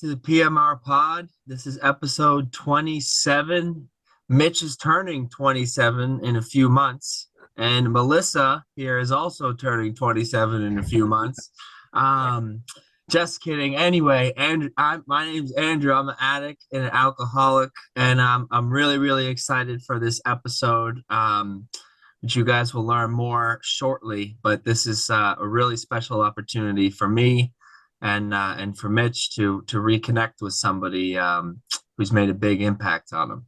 to the PMR pod. This is episode 27. Mitch is turning 27 in a few months, and Melissa here is also turning 27 in a few months. Um, just kidding. Anyway, and my name's Andrew. I'm an addict and an alcoholic, and I'm really really excited for this episode. Which you guys will learn more shortly, but this is a really special opportunity for me and for Mitch to reconnect with somebody who's made a big impact on him.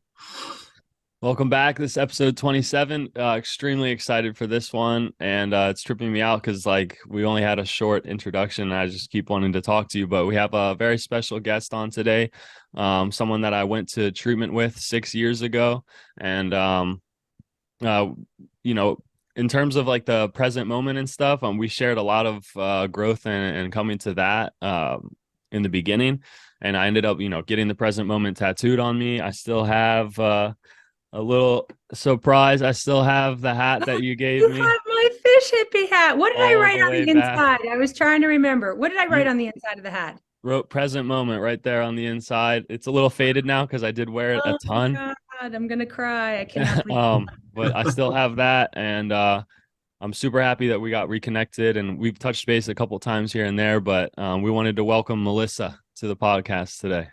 Welcome back. This is episode 27. Extremely excited for this one. And it's tripping me out because we only had a short introduction. And I just keep wanting to talk to you, but we have a very special guest on today. Someone that I went to treatment with 6 years ago. And, in terms of the present moment and stuff, we shared a lot of growth and coming to that in the beginning. And I ended up, getting the present moment tattooed on me. I still have a little surprise. I still have the hat that you gave You me have my fish hippie hat. What did I all write the on way the back. inside? I was trying to remember. What did I write You on the inside of the hat? wrote present moment right there on the inside. It's a little faded now because I did wear it a Oh my ton. God, I'm gonna cry. I cannot believe But I still have that, and I'm super happy that we got reconnected, and we've touched base a couple times here and there, but we wanted to welcome Melissa to the podcast today.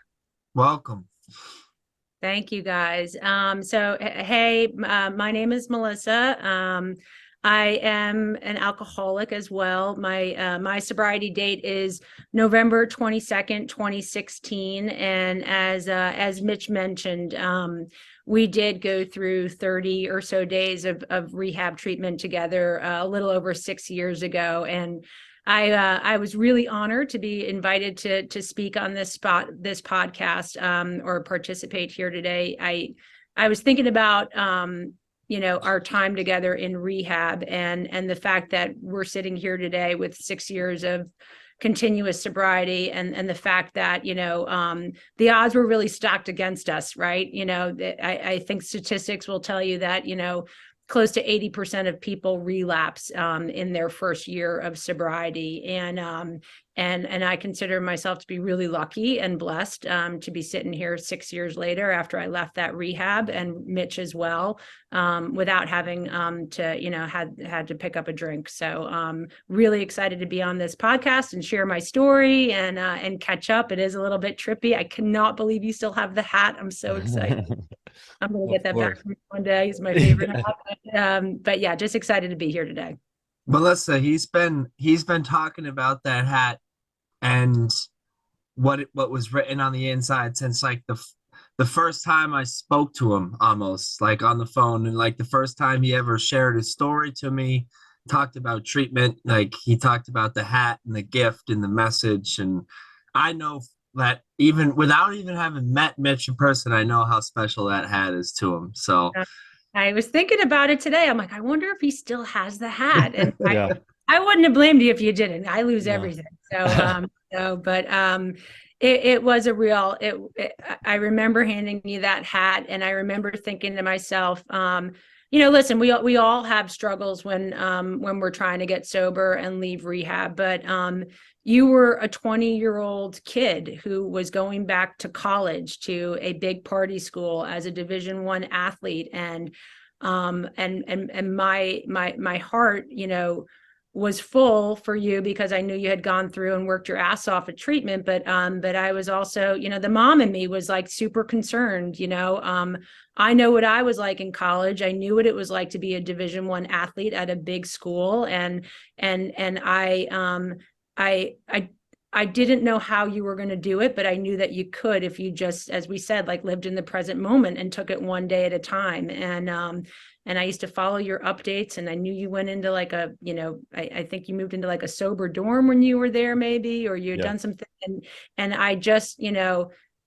Welcome. Thank you guys. Hey, my name is Melissa. I am an alcoholic as well. My sobriety date is November 22nd, 2016. And as Mitch mentioned, we did go through 30 or so days of rehab treatment together a little over 6 years ago. And I was really honored to be invited to speak on this podcast or participate here today. I was thinking about our time together in rehab and the fact that we're sitting here today with 6 years of continuous sobriety and the fact that the odds were really stacked against us, right? I think statistics will tell you that close to 80% of people relapse in their first year of sobriety. And I consider myself to be really lucky and blessed to be sitting here 6 years later after I left that rehab, and Mitch as well, without having had to pick up a drink. So really excited to be on this podcast and share my story and catch up. It is a little bit trippy. I cannot believe you still have the hat. I'm so excited. I'm going to get that back from you one day. It's my favorite hat. But yeah, just excited to be here today. Melissa, he's been talking about that hat and what was written on the inside since the first time I spoke to him, almost on the phone, and the first time he ever shared his story to me, talked about treatment. He talked about the hat and the gift and the message. And I know that even without even having met Mitch in person, I know how special that hat is to him. So I was thinking about it today. I'm like, I wonder if he still has the hat. And Yeah. I wouldn't have blamed you if you didn't. I lose everything. But it was a real, I remember handing you that hat, and I remember thinking to myself, listen, we all have struggles when we're trying to get sober and leave rehab, but you were a 20-year-old kid who was going back to college, to a big party school as a Division I athlete, and my heart, was full for you because I knew you had gone through and worked your ass off at treatment. But I was also, the mom in me was super concerned. I know what I was like in college. I knew what it was like to be a Division I athlete at a big school, and I didn't know how you were going to do it, but I knew that you could if you just, as we said, lived in the present moment and took it one day at a time. And I used to follow your updates, and I knew you went into I think you moved into a sober dorm when you were there, maybe, or you had done something. And I just,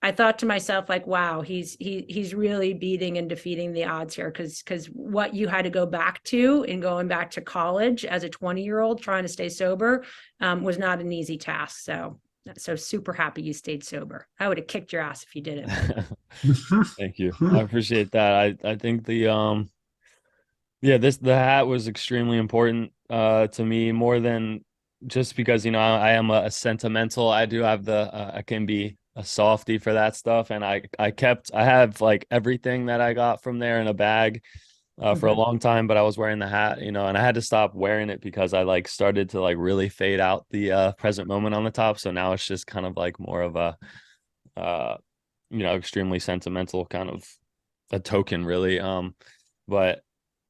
I thought to myself, wow, he's really beating and defeating the odds here, because what you had to go back to in going back to college as a 20-year-old trying to stay sober was not an easy task. So super happy you stayed sober. I would have kicked your ass if you didn't. Thank you. I appreciate that. I think the hat was extremely important to me, more than just because I am a sentimental. I do have I can be a softie for that stuff, and I have like everything that I got from there in a bag for a long time, but I was wearing the hat, and I had to stop wearing it because I like started to like really fade out the present moment on the top. So now it's just kind of like more of a uh extremely sentimental kind of a token, really. But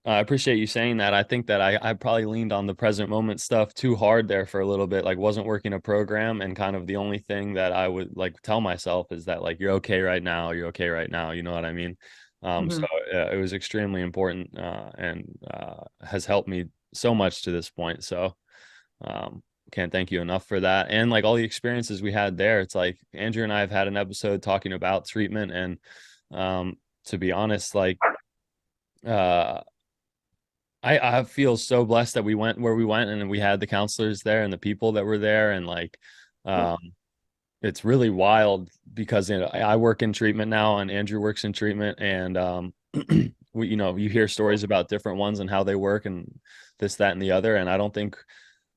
I appreciate you saying that. I think that I probably leaned on the present moment stuff too hard there for a little bit, like wasn't working a program, and kind of the only thing that I would like tell myself is that like you're okay right now, you're okay right now, you know what I mean? So it was extremely important, and has helped me so much to this point. So can't thank you enough for that. And like all the experiences we had there, it's like Andrew and I have had an episode talking about treatment, and to be honest, like uh I feel so blessed that we went where we went, and we had the counselors there and the people that were there, and like it's really wild because I work in treatment now, and Andrew works in treatment, and you hear stories about different ones and how they work and this, that, and the other, and I don't think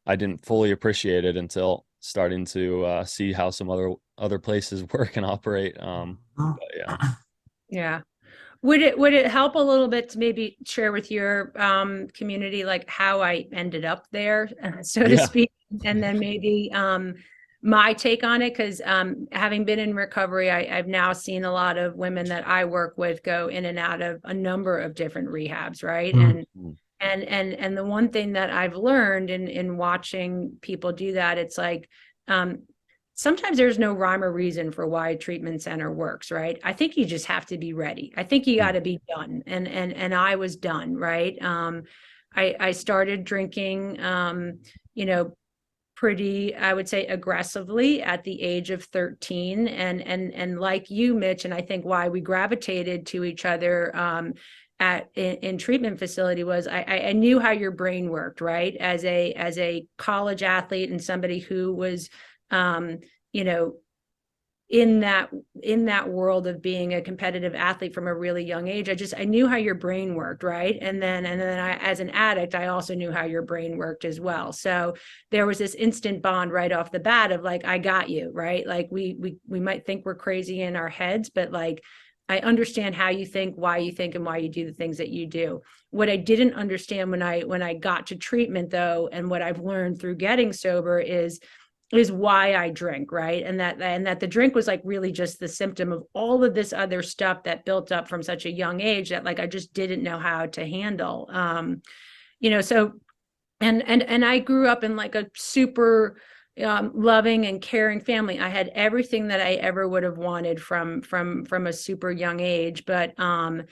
I didn't fully appreciate it until starting to see how some other places work and operate. But yeah. Yeah. Would it help a little bit to maybe share with your community like how I ended up there, so to Yeah. speak, and then maybe my take on it? Because having been in recovery, I've now seen a lot of women that I work with go in and out of a number of different rehabs, right? And the one thing that I've learned in watching people do that, it's like sometimes there's no rhyme or reason for why a treatment center works, right? I think you just have to be ready. I think you got to be done. And I was done, right? I started drinking, pretty, I would say, aggressively at the age of 13. And like you, Mitch, and I think why we gravitated to each other in treatment facility was I knew how your brain worked, right? As a college athlete and somebody who was in that world of being a competitive athlete from a really young age, I knew how your brain worked, right? And then I, as an addict, I also knew how your brain worked as well. So there was this instant bond right off the bat of like, I got you, right? Like we might think we're crazy in our heads, but like I understand how you think, why you think, and why you do the things that you do. What I didn't understand when I got to treatment, though, and what I've learned through getting sober is why I drink, right? And that the drink was like really just the symptom of all of this other stuff that built up from such a young age that like I just didn't know how to handle. So and I grew up in like a super loving and caring family. I had everything that I ever would have wanted from a super young age, but at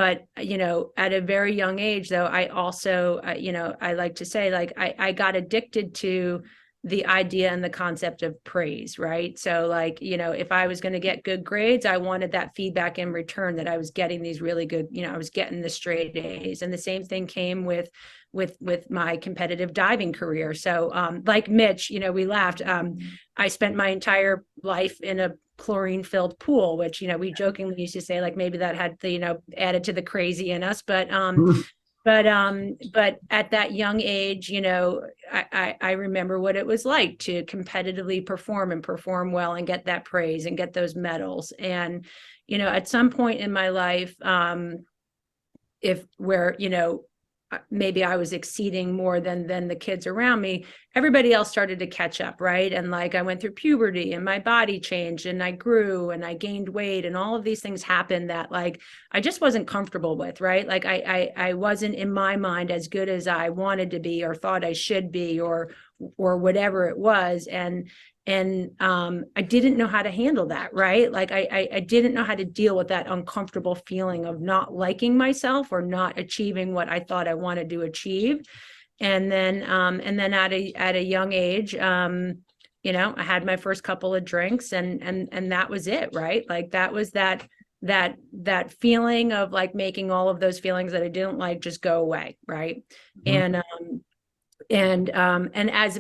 a very young age, though, I also I like to say, like, I got addicted to the idea and the concept of praise, right? So like, if I was going to get good grades, I wanted that feedback in return that I was getting these really good, I was getting the straight A's. And the same thing came with my competitive diving career. So like Mitch, we laughed. I spent my entire life in a chlorine filled pool, which, we jokingly used to say, like, maybe that had the, added to the crazy in us, but at that young age, I remember what it was like to competitively perform well and get that praise and get those medals. And, at some point in my life, maybe I was exceeding more than the kids around me, everybody else started to catch up, right? And like I went through puberty and my body changed and I grew and I gained weight and all of these things happened that like I just wasn't comfortable with, right? Like I wasn't in my mind as good as I wanted to be or thought I should be or whatever it was. And I didn't know how to handle that, right? Like I didn't know how to deal with that uncomfortable feeling of not liking myself or not achieving what I thought I wanted to achieve. And then at a young age, I had my first couple of drinks and that was it, right? Like that was that feeling of like making all of those feelings that I didn't like just go away, right? And as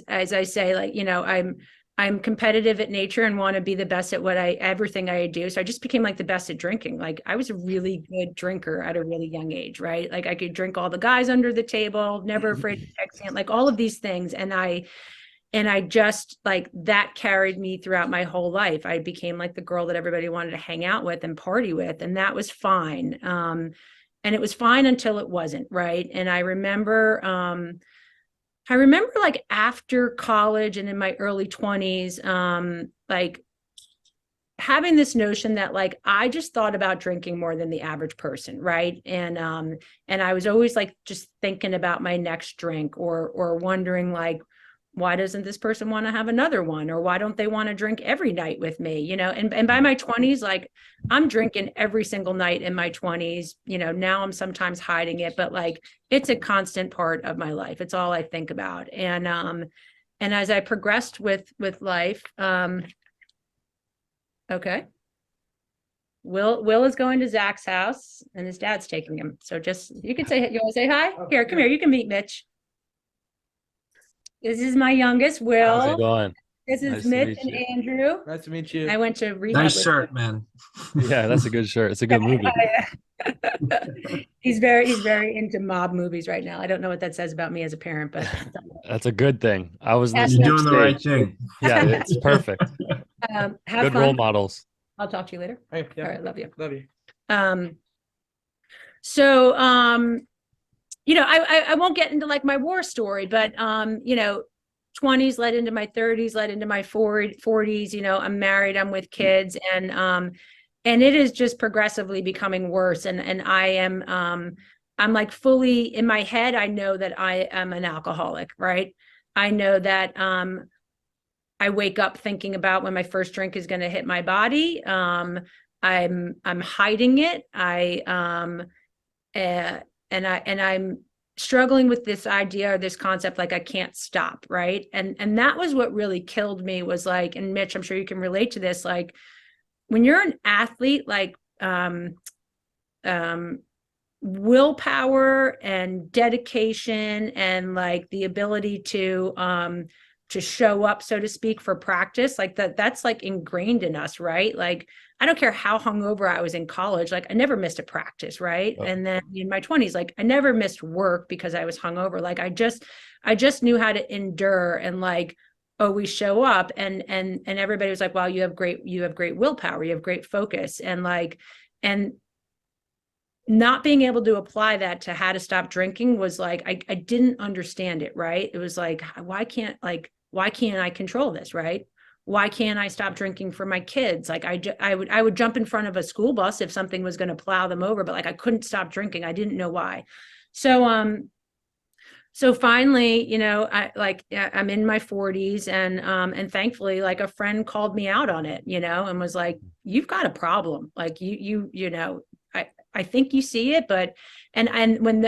as I say, like, I'm competitive at nature and want to be the best at everything I do. So I just became like the best at drinking. Like I was a really good drinker at a really young age, right? Like I could drink all the guys under the table, never afraid to text, like all of these things. And I just like that carried me throughout my whole life. I became like the girl that everybody wanted to hang out with and party with, and that was fine. And it was fine until it wasn't, right? And I remember like after college and in my early 20s, like having this notion that like I just thought about drinking more than the average person, right? And I was always like just thinking about my next drink, or wondering like, why doesn't this person want to have another one, or why don't they want to drink every night with me, you know? And by my 20s, like I'm drinking every single night in my 20s, you know. Now I'm sometimes hiding it, but like it's a constant part of my life. It's all I think about. And as I progressed with life, okay. Will is going to Zach's house and his dad's taking him. So just, you can say, you want to say hi? Here, come here. You can meet Mitch. This is my youngest, How's it Will. going? This is Nice to Mitch meet and you. Andrew. Nice to meet you. I went to rehab Nice with shirt, man. Yeah, that's a good shirt. It's a good movie. He's very into mob movies right now. I don't know what that says about me as a parent, but That's a good thing. I was in the You're same doing the right stage. thing. Yeah, it's perfect. have Good fun. role models. I'll talk to you later. Hey, yeah. All right, love you. Love you. So you know, I won't get into like my war story, but you know, 20s led into my 30s, led into my 40s, you know, I'm married, I'm with kids, and it is just progressively becoming worse. And I am I'm like fully in my head, I know that I am an alcoholic, right? I know that I wake up thinking about when my first drink is going to hit my body. I'm hiding it. And I'm struggling with this idea or this concept, like I can't stop, right? And that was what really killed me, was like, and Mitch, I'm sure you can relate to this, like when you're an athlete, like willpower and dedication and like the ability to show up, so to speak, for practice, like that's like ingrained in us, right? Like I don't care how hungover I was in college, like I never missed a practice, right? Oh. And then in my 20s, like I never missed work because I was hungover. Like I just knew how to endure, and like, oh, we show up, and everybody was like, wow, you have great willpower, you have great focus. And like, and not being able to apply that to how to stop drinking was like, I didn't understand it, right? It was like, why can't I control this, right? Why can't I stop drinking for my kids? Like I would jump in front of a school bus if something was going to plow them over, but like I couldn't stop drinking. I didn't know why. So finally, you know, I'm in my 40s, and thankfully, like a friend called me out on it, you know, and was like, you've got a problem. Like you know, I think you see it, but and when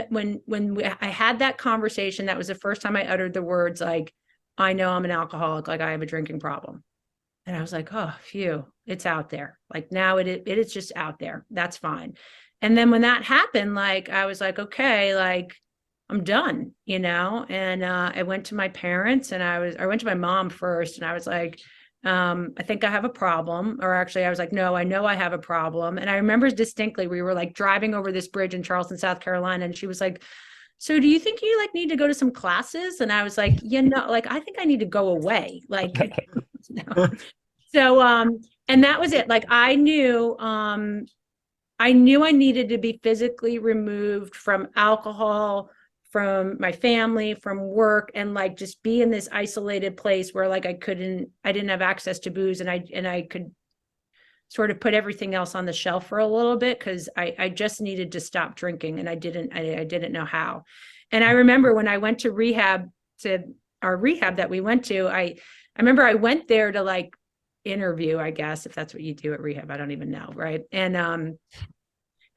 I had that conversation, that was the first time I uttered the words like, I know I'm an alcoholic, like I have a drinking problem. And I was like, oh, phew, it's out there. Like now it is just out there. That's fine. And then when that happened, like I was like, okay, like I'm done, you know. And I went to my parents, and I went to my mom first, and I was like, I think I have a problem. Or actually I was like, no, I know I have a problem. And I remember distinctly, we were like driving over this bridge in Charleston, South Carolina, and she was like, so do you think you like need to go to some classes? And I was like, yeah, no, like I think I need to go away. Like no. So and that was it. Like I knew I needed to be physically removed from alcohol, from my family, from work, and like just be in this isolated place where like I didn't have access to booze, and I could sort of put everything else on the shelf for a little bit, because I just needed to stop drinking, and I didn't know how. And I remember when I went to our rehab that we went to, I remember I went there to like interview, I guess, if that's what you do at rehab, I don't even know, right? And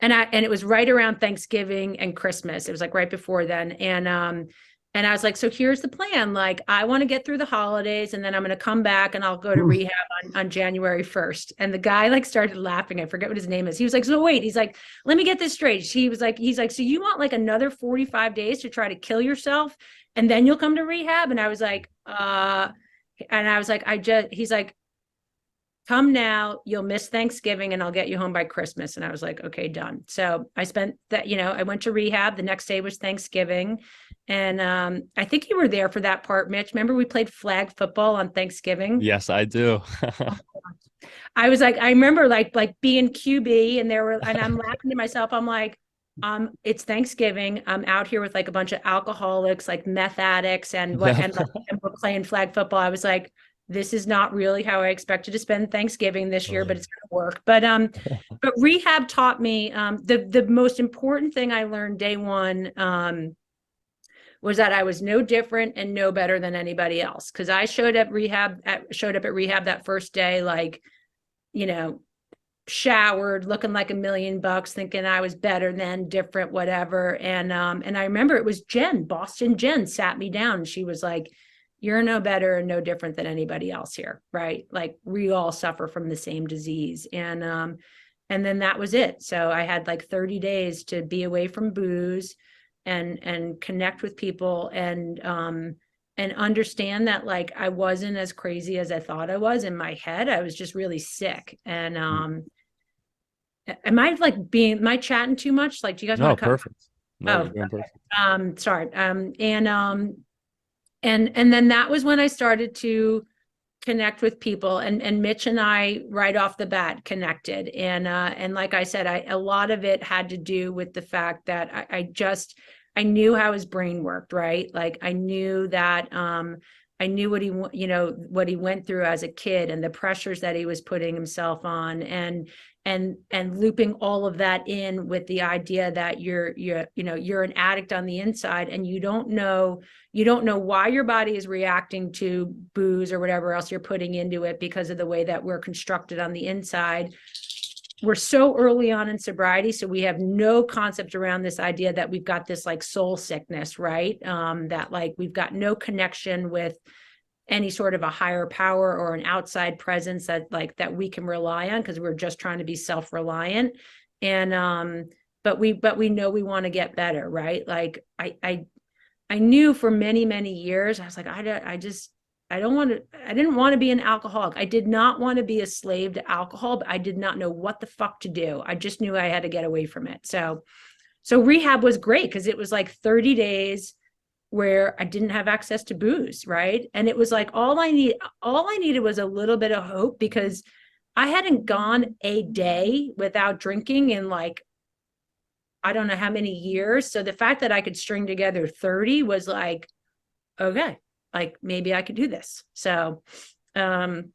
it was right around Thanksgiving and Christmas. It was like right before then. And I was like, so here's the plan. Like, I want to get through the holidays, and then I'm going to come back and I'll go to rehab on January 1st. And the guy like started laughing. I forget what his name is. He was like, so wait, he's like, let me get this straight. He's like, so you want like another 45 days to try to kill yourself, and then you'll come to rehab? And I was like, he's like, come now, you'll miss Thanksgiving, and I'll get you home by Christmas. And I was like, okay, done. So I spent that, you know, I went to rehab. The next day was Thanksgiving. And I think you were there for that part, Mitch. Remember we played flag football on Thanksgiving? Yes, I do. I was like, I remember like being QB, and I'm laughing to myself. I'm like, it's Thanksgiving. I'm out here with like a bunch of alcoholics, like meth addicts, and Yep. and we're playing flag football. I was like, this is not really how I expected to spend Thanksgiving this year, but it's gonna work. But rehab taught me the most important thing I learned day one was that I was no different and no better than anybody else. Because I showed up at rehab that first day, like, you know, showered, looking like $1,000,000, thinking I was better than, different, whatever. And I remember it was Boston Jen sat me down, and she was like, "You're no better and no different than anybody else here, right? Like, we all suffer from the same disease." And then that was it. So I had like 30 days to be away from booze and connect with people and understand that like I wasn't as crazy as I thought I was in my head. I was just really sick. And am I like am I chatting too much? Like, do you guys No, want to cut? perfect. No, Oh, you're doing perfect. sorry. And then that was when I started to connect with people, and Mitch and I right off the bat connected. And like I said, a lot of it had to do with the fact that I knew how his brain worked, right? Like I knew that I knew what he went through as a kid and the pressures that he was putting himself on, and looping all of that in with the idea that you're an addict on the inside, and you don't know why your body is reacting to booze or whatever else you're putting into it because of the way that we're constructed on the inside. We're so early on in sobriety, so we have no concept around this idea that we've got this like soul sickness, right? That like we've got no connection with any sort of a higher power or an outside presence that we can rely on, because we're just trying to be self-reliant. And but we know we want to get better, right? Like I knew for many, many years, I was like, I didn't want to be an alcoholic. I did not want to be a slave to alcohol, but I did not know what the fuck to do. I just knew I had to get away from it. So rehab was great because it was like 30 days where I didn't have access to booze, right? And it was like all I needed was a little bit of hope, because I hadn't gone a day without drinking in like I don't know how many years. So the fact that I could string together 30 was like, okay, like maybe I could do this. So, and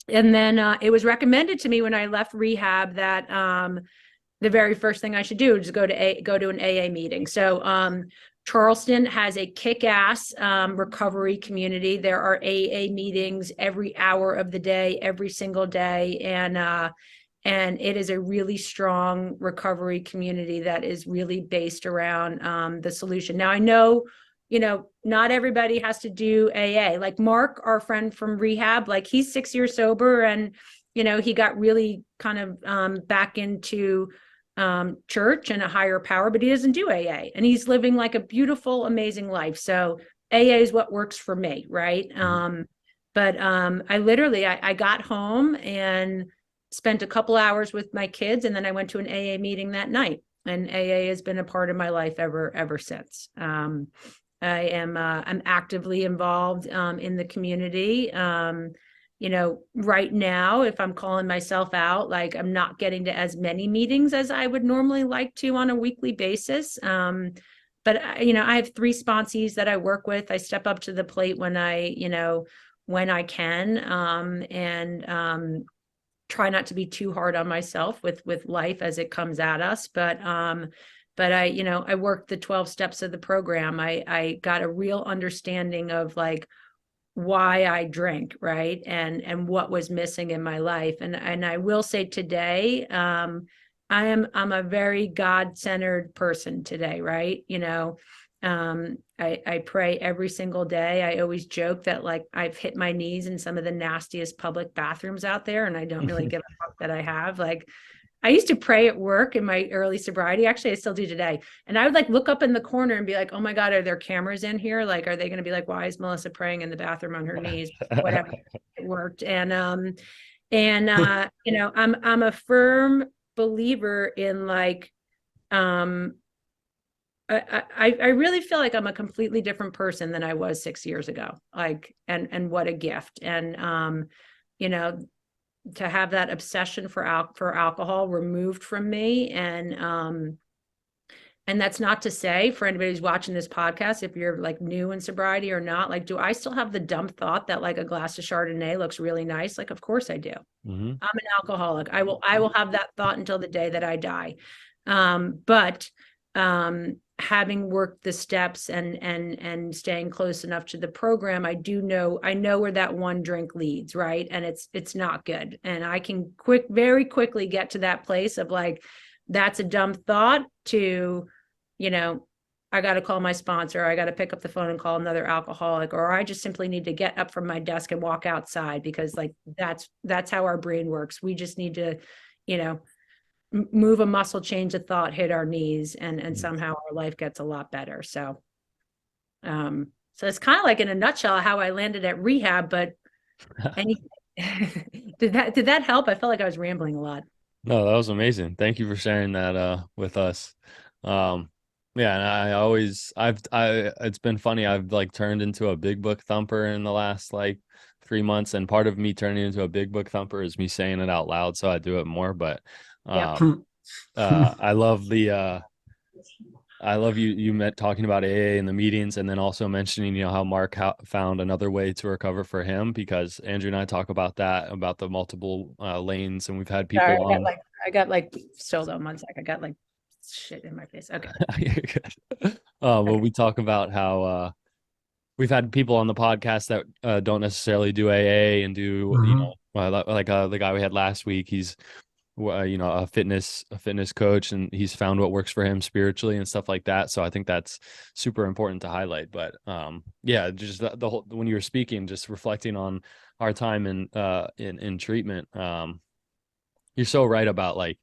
then it was recommended to me when I left rehab that the very first thing I should do is go to an AA meeting. So Charleston has a kick-ass recovery community. There are AA meetings every hour of the day, every single day, and it is a really strong recovery community that is really based around the solution. Now I know, not everybody has to do AA. Like Mark, our friend from rehab, like he's 6 years sober, and he got really kind of back into church and a higher power, but he doesn't do AA, and he's living like a beautiful, amazing life. So AA is what works for me, right? But I got home and spent a couple hours with my kids, and then I went to an AA meeting that night, and AA has been a part of my life ever since. I'm actively involved in the community. Right now, if I'm calling myself out, like I'm not getting to as many meetings as I would normally like to on a weekly basis. But I have 3 sponsees that I work with. I step up to the plate when I can, and try not to be too hard on myself with life as it comes at us. But I worked the 12 steps of the program. I got a real understanding of like why I drink, right? And what was missing in my life. And I will say today, I'm a very God-centered person today, right? I pray every single day. I always joke that like I've hit my knees in some of the nastiest public bathrooms out there, and I don't really give a fuck that I have. Like I used to pray at work in my early sobriety. Actually, I still do today. And I would like look up in the corner and be like, oh my God, are there cameras in here? Like, are they going to be like, why is Melissa praying in the bathroom on her knees? Whatever. It worked. I'm a firm believer in like, I really feel like I'm a completely different person than I was 6 years ago. Like, and what a gift. And, you know, to have that obsession for alcohol removed from me. And that's not to say for anybody who's watching this podcast, if you're like new in sobriety or not, like, do I still have the dumb thought that like a glass of Chardonnay looks really nice? Like, of course I do. Mm-hmm. I'm an alcoholic. I will have that thought until the day that I die. But having worked the steps and staying close enough to the program, I know where that one drink leads, right? And it's not good. And I can very quickly get to that place of like, that's a dumb thought to, you know, I got to call my sponsor. I got to pick up the phone and call another alcoholic, or I just simply need to get up from my desk and walk outside, because like, that's how our brain works. We just need to, you know, move a muscle, change a thought, hit our knees, and somehow our life gets a lot better. So it's kind of like in a nutshell how I landed at rehab, but any did that help? I felt like I was rambling a lot. No, that was amazing. Thank you for sharing that with us. Yeah, and it's been funny. I've like turned into a big book thumper in the last like 3 months, and part of me turning into a big book thumper is me saying it out loud, so I do it more. But I love you met talking about AA in the meetings, and then also mentioning, you know, how Mark found another way to recover for him, because Andrew and I talk about that, about the multiple lanes, and we've had people on. I got like hold on 1 sec. I got like shit in my face. Okay. You're good. Well, we talk about how we've had people on the podcast that don't necessarily do AA and do, you know, like the guy we had last week. He's you know, a fitness coach, and he's found what works for him spiritually and stuff like that. So I think that's super important to highlight. But yeah, just the whole, when you were speaking, just reflecting on our time in treatment, you're so right about like,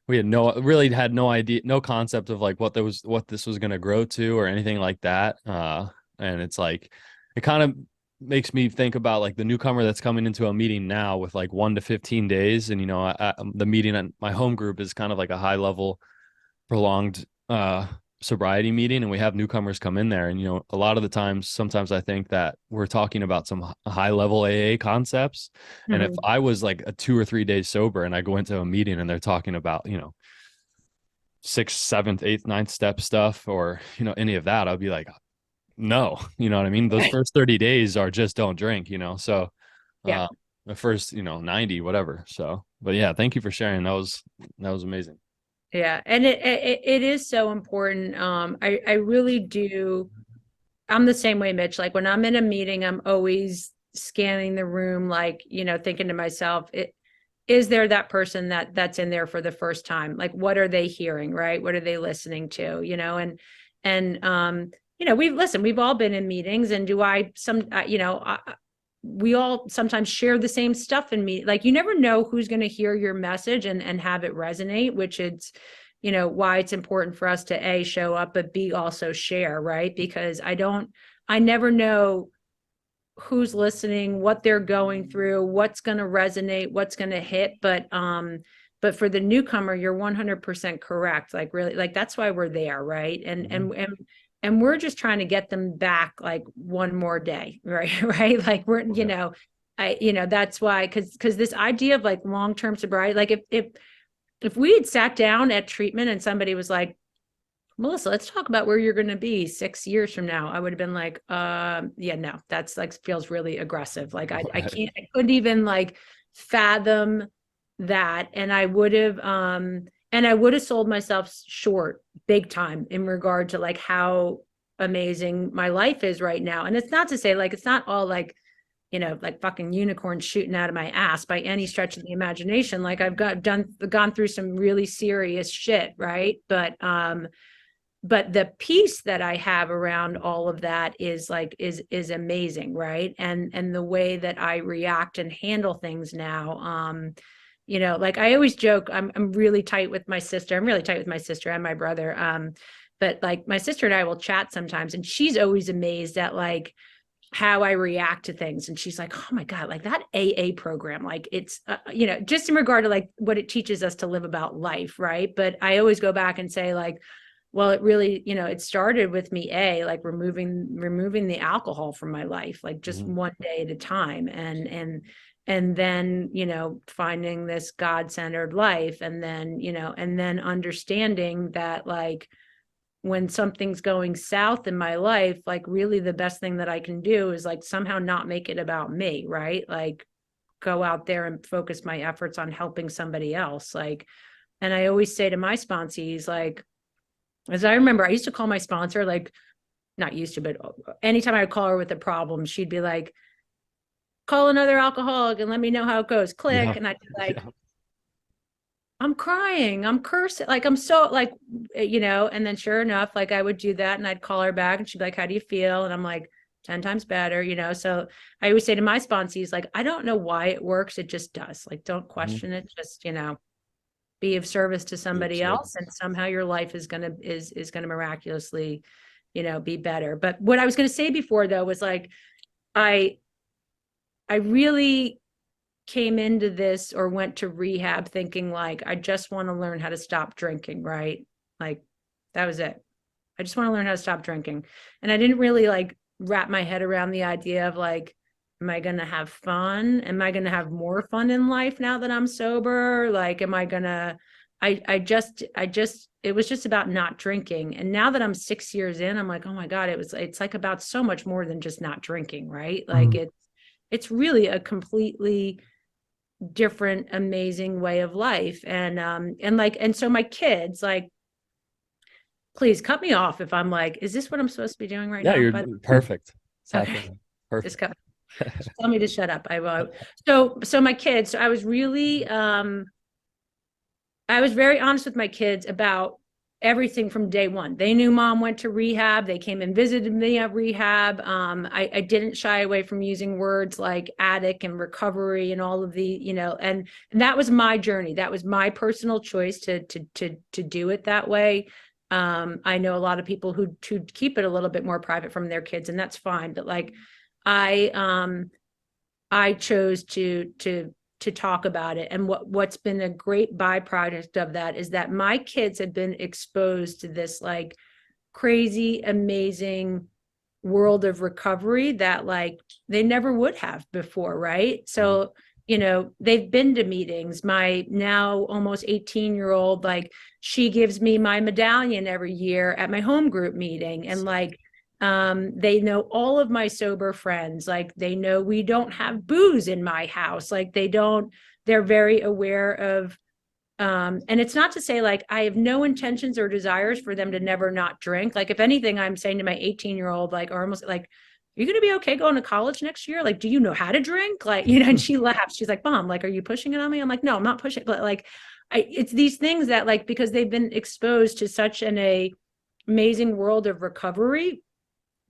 we had no idea, no concept of like what this was going to grow to or anything like that. And it's like, it kind of makes me think about like the newcomer that's coming into a meeting now with like 1 to 15 days. And, you know, the meeting at my home group is kind of like a high level prolonged sobriety meeting, and we have newcomers come in there. And, you know, a lot of the times, sometimes I think that we're talking about some high level AA concepts. And if I was like a 2 or 3 days sober and I go into a meeting and they're talking about, you know, 6th, 7th, 8th, 9th step stuff, or, you know, any of that, I'll be like, no, you know what I mean? Those first 30 days are just don't drink, you know? So Yeah. the first, you know, 90, whatever. So, but yeah, thank you for sharing. That was amazing. Yeah. And it is so important. I really do. I'm the same way, Mitch. Like when I'm in a meeting, I'm always scanning the room, like, you know, thinking to myself, is there that person that's in there for the first time? Like, what are they hearing? Right? What are they listening to? You know, and you know, we've all been in meetings, and we all sometimes share the same stuff in me. Like, you never know who's going to hear your message and have it resonate, which it's, you know, why it's important for us to A, show up, but B, also share, right? Because I never know who's listening, what they're going through, what's going to resonate, what's going to hit. But for the newcomer, you're 100% correct. Like, really, like, that's why we're there. Right. And we're just trying to get them back like one more day. Right. Right. Like you know, that's why, because this idea of like long-term sobriety, like if we had sat down at treatment and somebody was like, Melissa, let's talk about where you're going to be 6 years from now, I would have been like, yeah, no, that's like, feels really aggressive. Like I couldn't even like fathom that. And I would have sold myself short big time in regard to like how amazing my life is right now. And it's not to say like, it's not all like, you know, like fucking unicorns shooting out of my ass by any stretch of the imagination. Like I've gone through some really serious shit. Right. But the peace that I have around all of that is like, is amazing. Right. And the way that I react and handle things now, you know, like I always joke, I'm really tight with my sister. I'm really tight with my sister and my brother. But like my sister and I will chat sometimes, and she's always amazed at like how I react to things. And she's like, oh my God, like that AA program, like it's, you know, just in regard to like what it teaches us to live about life. Right. But I always go back and say like, well, it really, it started with me, like removing the alcohol from my life, like just one day at a time. And then, finding this God-centered life. And then, and then understanding that, like, when something's going south in my life, like really the best thing that I can do is like somehow not make it about me, right? Like go out there and focus my efforts on helping somebody else. Like, and I always say to my sponsees, like, as I remember, I used to call my sponsor, like, not used to, but anytime I would call her with a problem, she'd be like, call another alcoholic and let me know how it goes. Click. Yeah. And I'd be like, I'm crying, I'm cursing, like, I'm so like, and then sure enough, like I would do that and I'd call her back and she'd be like, how do you feel? And I'm like, 10 times better, so I always say to my sponsees, like, I don't know why it works, it just does. Like, don't question it, just, be of service to somebody else, and somehow your life is gonna miraculously, be better. But what I was gonna say before though was like, I really came into this or went to rehab thinking like, I just want to learn how to stop drinking, right? Like that was it. I just want to learn how to stop drinking. And I didn't really like wrap my head around the idea of like, am I going to have fun? Am I going to have more fun in life now that I'm sober? Like, am I going to, it was just about not drinking. And now that I'm 6 years in, I'm like, oh my God, it's like about so much more than just not drinking, right? Like it's really a completely different, amazing way of life. And so my kids, like, please cut me off if I'm like, is this what I'm supposed to be doing right now? You're perfect. Okay. Perfect. Just tell me to shut up. I won't. So my kids, I was really, I was very honest with my kids about everything from day one. They knew mom went to rehab. They came and visited me at rehab. I didn't shy away from using words like addict and recovery and all of the, and that was my journey. That was my personal choice to do it that way. I know a lot of people who keep it a little bit more private from their kids, and that's fine. But like, I chose to talk about it. And what's been a great byproduct of that is that my kids have been exposed to this like crazy, amazing world of recovery that like they never would have before, right? So, they've been to meetings. My now almost 18-year-old, like, she gives me my medallion every year at my home group meeting. And like, they know all of my sober friends. Like, they know we don't have booze in my house. Like, they're very aware of, and it's not to say like I have no intentions or desires for them to never not drink. Like, if anything, I'm saying to my 18-year-old, like, or almost like, you're going to be okay going to college next year? Like, do you know how to drink? Like, and she laughs. She's like, Mom, like, are you pushing it on me? I'm like, no, I'm not pushing. But like, it's these things that like, because they've been exposed to such an amazing world of recovery,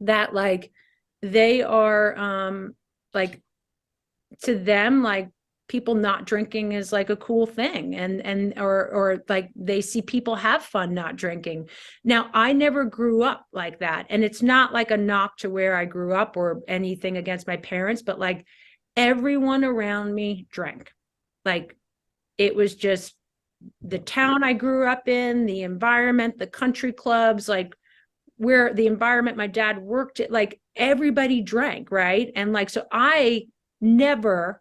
that like they are like, to them, like, people not drinking is like a cool thing, or like they see people have fun not drinking. Now, I never grew up like that, and it's not like a knock to where I grew up or anything against my parents, but like everyone around me drank. Like, it was just the town I grew up in, the environment, the country clubs, like where the environment my dad worked at, like everybody drank, right? And like, so I never,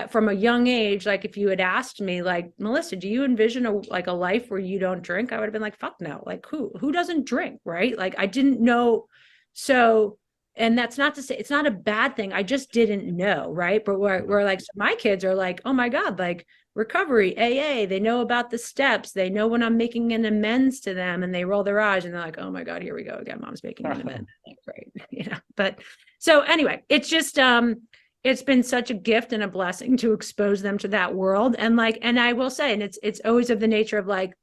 from a young age, like if you had asked me, like, Melissa, do you envision a life where you don't drink? I would have been like, fuck no. Like, who doesn't drink, right? Like, I didn't know. So, and that's not to say it's not a bad thing. I just didn't know, right? But we're like, so my kids are like, oh my God, like recovery, AA, they know about the steps. They know when I'm making an amends to them, and they roll their eyes and they're like, oh my God, here we go again. Mom's making an amends. Like, great. But so anyway, it's just, it's been such a gift and a blessing to expose them to that world. And like, and I will say, and it's always of the nature of like,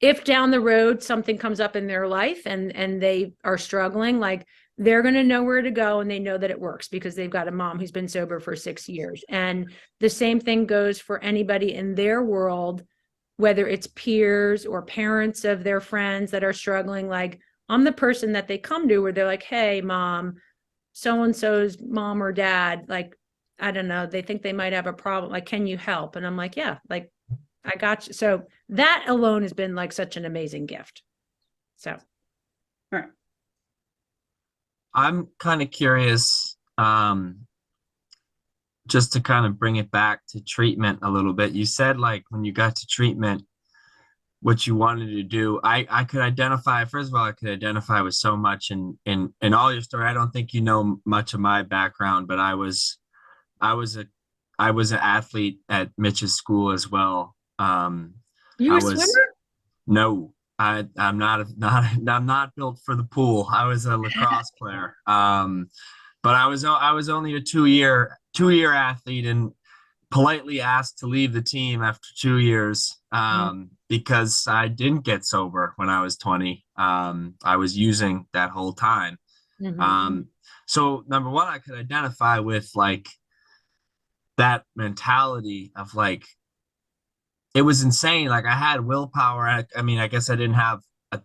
if down the road something comes up in their life and they are struggling, like they're going to know where to go, and they know that it works because they've got a mom who's been sober for 6 years. And the same thing goes for anybody in their world, whether it's peers or parents of their friends that are struggling. Like, I'm the person that they come to where they're like, hey, mom, so-and-so's mom or dad, like, I don't know, they think they might have a problem. Like, can you help? And I'm like, yeah, like, I got you. So that alone has been like such an amazing gift. So, All right. I'm kind of curious, just to kind of bring it back to treatment a little bit. You said like when you got to treatment, what you wanted to do. I could identify, first of all, I could identify with so much in all your story. I don't think you know much of my background, but I was a I was an athlete at Mitch's school as well. you I a was swimmer? no, I'm I'm not built for the pool. I was a lacrosse player. But I was only a two year athlete and politely asked to leave the team after 2 years because I didn't get sober when I was 20. I was using that whole time. Mhm. So number one, I could identify with like that mentality of like it was insane. Like I had willpower. I mean, I guess I didn't have a,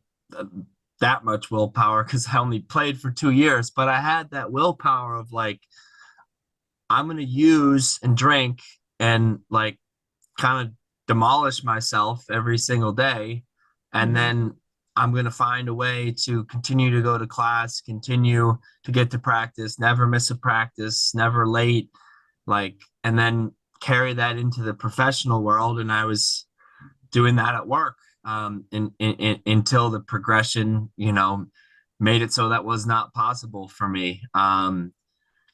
that much willpower because I only played for 2 years, but I had that willpower of like I'm gonna use and drink and like kind of demolish myself every single day, and then I'm gonna find a way to continue to go to class, continue to get to practice, never miss a practice, never late, like, and then carry that into the professional world. And I was doing that at work until the progression, made it so that was not possible for me.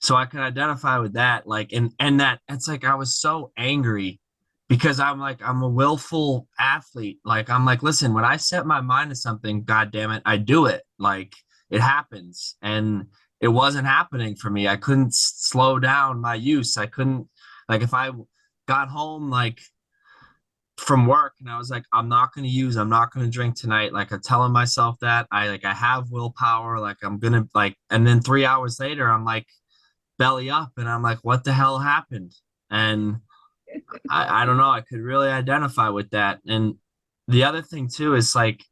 So I can identify with that, like, and that it's like I was so angry because I'm a willful athlete. Like I'm like, listen, when I set my mind to something, god damn it, I do it. Like it happens. And it wasn't happening for me. I couldn't slow down my use. I couldn't, like, if I got home like from work and I was like, I'm not gonna drink tonight. Like I'm telling myself that I have willpower, like I'm gonna like, and then 3 hours later, I'm like belly up and I'm like, what the hell happened? And I don't know, I could really identify with that. And the other thing too is like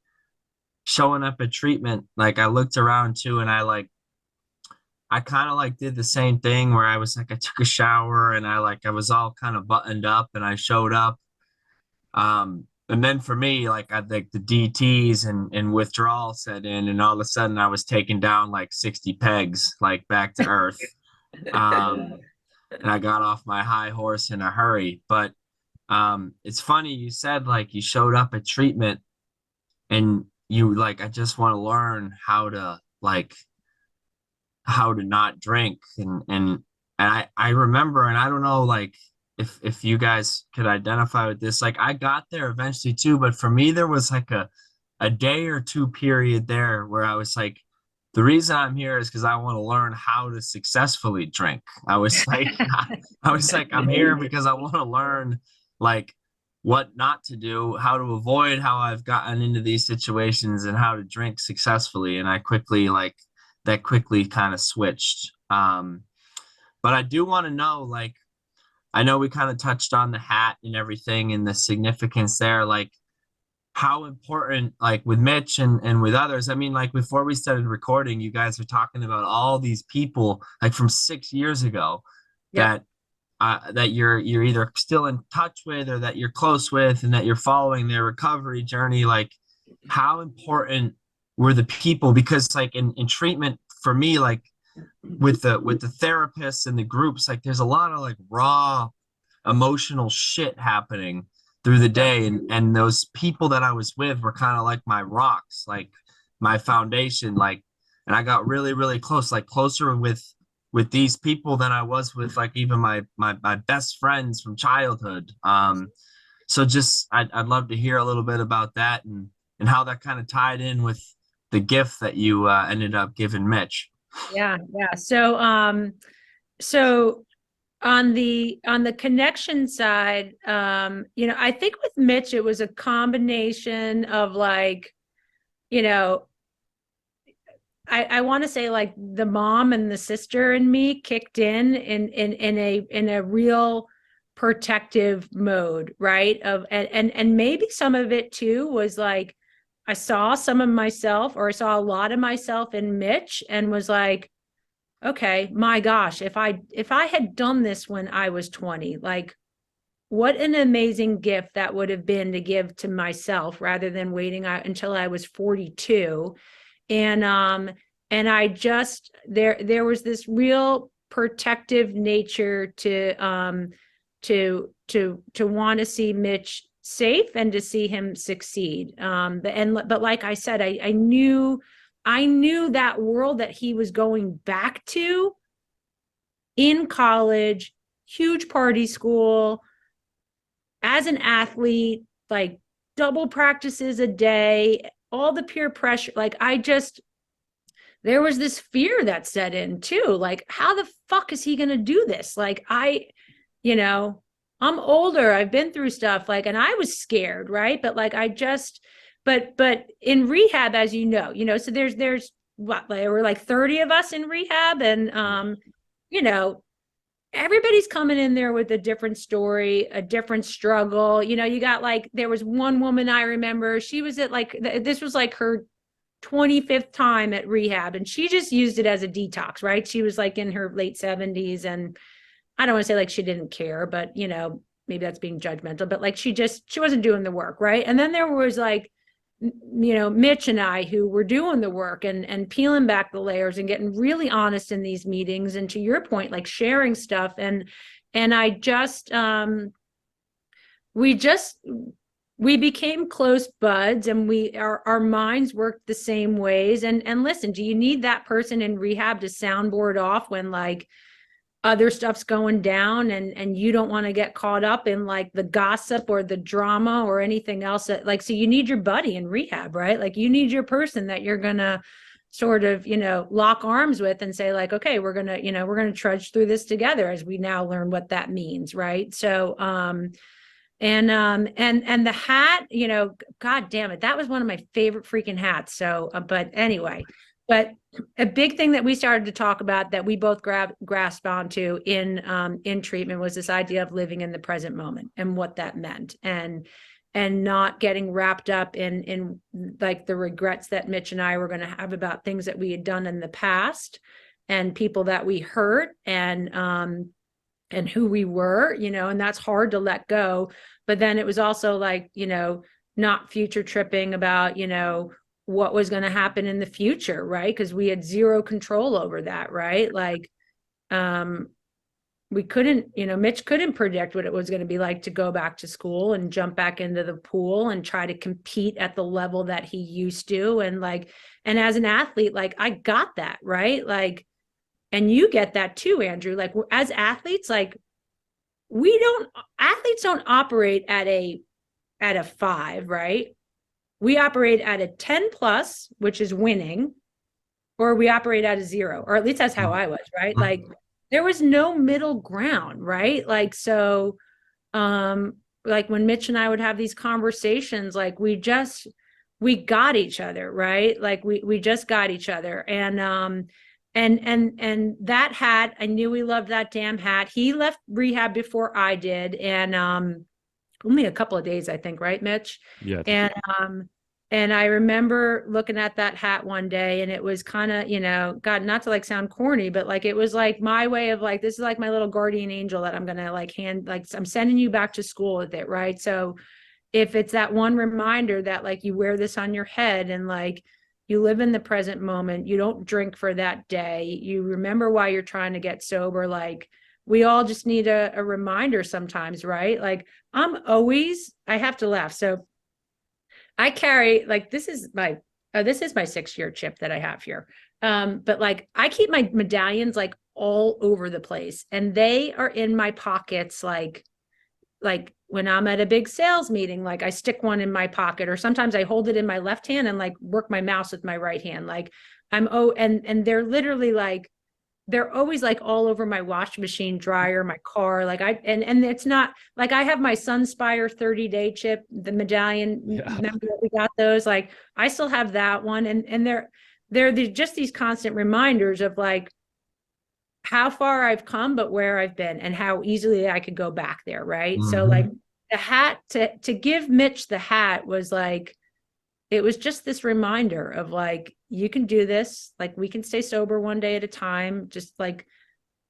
showing up at treatment, like I looked around too and I kind of like did the same thing where I was like, I took a shower and I was all kind of buttoned up and I showed up. And then for me, like I think the DTs and withdrawal set in, and all of a sudden I was taking down like 60 pegs, like back to earth. And I got off my high horse in a hurry. But it's funny you said like you showed up at treatment and you like, I just want to learn how to not drink and I remember, and I don't know like if you guys could identify with this, like I got there eventually too, but for me there was like a day or two period there where I was like, the reason I'm here is because I want to learn how to successfully drink. I was like I was like, I'm here because I want to learn like what not to do, how to avoid how I've gotten into these situations and how to drink successfully. And I quickly like that quickly kind of switched. But I do want to know, like, I know we kind of touched on the hat and everything and the significance there, like how important, like with Mitch and with others. I mean, like before we started recording, you guys were talking about all these people like from 6 years ago Yep. that you're either still in touch with or that you're close with and that you're following their recovery journey. Like how important were the people? Because like in treatment for me, like with the therapists and the groups, like there's a lot of like raw emotional shit happening through the day, and those people that I was with were kind of like my rocks, like my foundation, like, and I got really really close, like closer with these people than I was with like even my best friends from childhood. So just I'd love to hear a little bit about that and how that kind of tied in with the gift that you ended up giving Mitch. Yeah. So on the connection side, I think with Mitch, it was a combination of like, you know, I want to say like the mom and the sister in me kicked in a real protective mode, right? And maybe some of it too was like I saw some of myself, or I saw a lot of myself in Mitch, and was like, okay, my gosh, if I had done this when I was 20, like what an amazing gift that would have been to give to myself rather than waiting until I was 42. And I just, there was this real protective nature to want to see Mitch safe and to see him succeed. But like I said, I knew that world that he was going back to in college, huge party school, as an athlete, like double practices a day, all the peer pressure. Like there was this fear that set in too. Like, how the fuck is he going to do this? Like, you know, I'm older. I've been through stuff, like, and I was scared, right? But like, but in rehab, as you know, so there's what, there were like 30 of us in rehab, and you know, everybody's coming in there with a different story, a different struggle. You know, you got like, there was one woman I remember, she was at like, this was like her 25th time at rehab, and she just used it as a detox, right? She was like in her late 70s, and I don't want to say like she didn't care, but you know, maybe that's being judgmental, but like she wasn't doing the work, right? And then there was like, you know, Mitch and I, who were doing the work and peeling back the layers and getting really honest in these meetings, and to your point, like sharing stuff. And I just we became close buds, and our minds worked the same ways. And listen, do you need that person in rehab to soundboard off when like other stuff's going down, and you don't want to get caught up in like the gossip or the drama or anything else that, like, so you need your buddy in rehab, right? Like, you need your person that you're gonna sort of, you know, lock arms with and say like, okay, we're gonna trudge through this together, as we now learn what that means, right? So and the hat, you know, god damn it, that was one of my favorite freaking hats. So but anyway, but a big thing that we started to talk about, that we both grasped onto in treatment, was this idea of living in the present moment and what that meant, and not getting wrapped up in like the regrets that Mitch and I were going to have about things that we had done in the past, and people that we hurt, and who we were, you know, and that's hard to let go. But then it was also like, you know, not future tripping about, you know, what was going to happen in the future, right? Because we had zero control over that, right? Like, we couldn't, you know, Mitch couldn't predict what it was going to be like to go back to school and jump back into the pool and try to compete at the level that he used to. And like, and as an athlete, like, I got that, right? Like, and you get that too, Andrew. Like, as athletes, like, athletes don't operate at a 5, right? We operate at a 10 plus, which is winning, or we operate at a 0, or at least that's how I was, right? Like, there was no middle ground, right? Like, so, like when Mitch and I would have these conversations, like we got each other, right? Like we just got each other. And that hat, I knew he loved that damn hat. He left rehab before I did. And, only a couple of days, I think, right, Mitch? Yeah. And I remember looking at that hat one day, and it was kind of, you know, God, not to like sound corny, but like, it was like my way of like, this is like my little guardian angel that I'm going to like I'm sending you back to school with it. Right. So if it's that one reminder that like you wear this on your head, and like you live in the present moment, you don't drink for that day, you remember why you're trying to get sober. Like, we all just need a reminder sometimes, right? Like, I have to laugh. So I carry, like, this is my 6-year chip that I have here. But like, I keep my medallions like all over the place, and they are in my pockets. Like when I'm at a big sales meeting, like I stick one in my pocket, or sometimes I hold it in my left hand and like work my mouse with my right hand. Like and they're literally like, they're always like all over my washing machine, dryer, my car. Like and it's not like, I have my Sunspire 30-day chip, the medallion. Yeah. Remember that we got those? Like, I still have that one. And they're just these constant reminders of like how far I've come, but where I've been, and how easily I could go back there. Right. So like, the hat, to give Mitch the hat was like, it was just this reminder of like, you can do this. Like, we can stay sober one day at a time. Just like,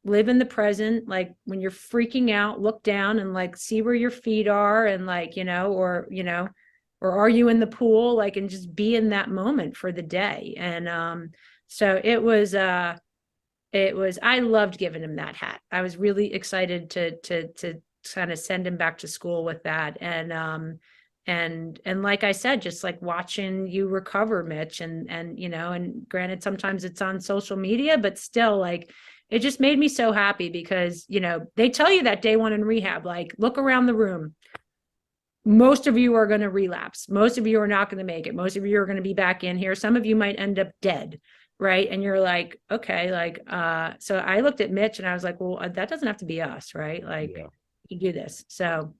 live in the present. Like when you're freaking out, look down and like see where your feet are, and like, or are you in the pool? Like, and just be in that moment for the day. And so I loved giving him that hat. I was really excited to kind of send him back to school with that. And like I said, just like watching you recover, Mitch, and granted, sometimes it's on social media, but still, like, it just made me so happy because, they tell you that day one in rehab, like, look around the room. Most of you are going to relapse. Most of you are not going to make it. Most of you are going to be back in here. Some of you might end up dead. Right. And you're like, okay, like, so I looked at Mitch and I was like, well, that doesn't have to be us. Right. Like, you do this. So,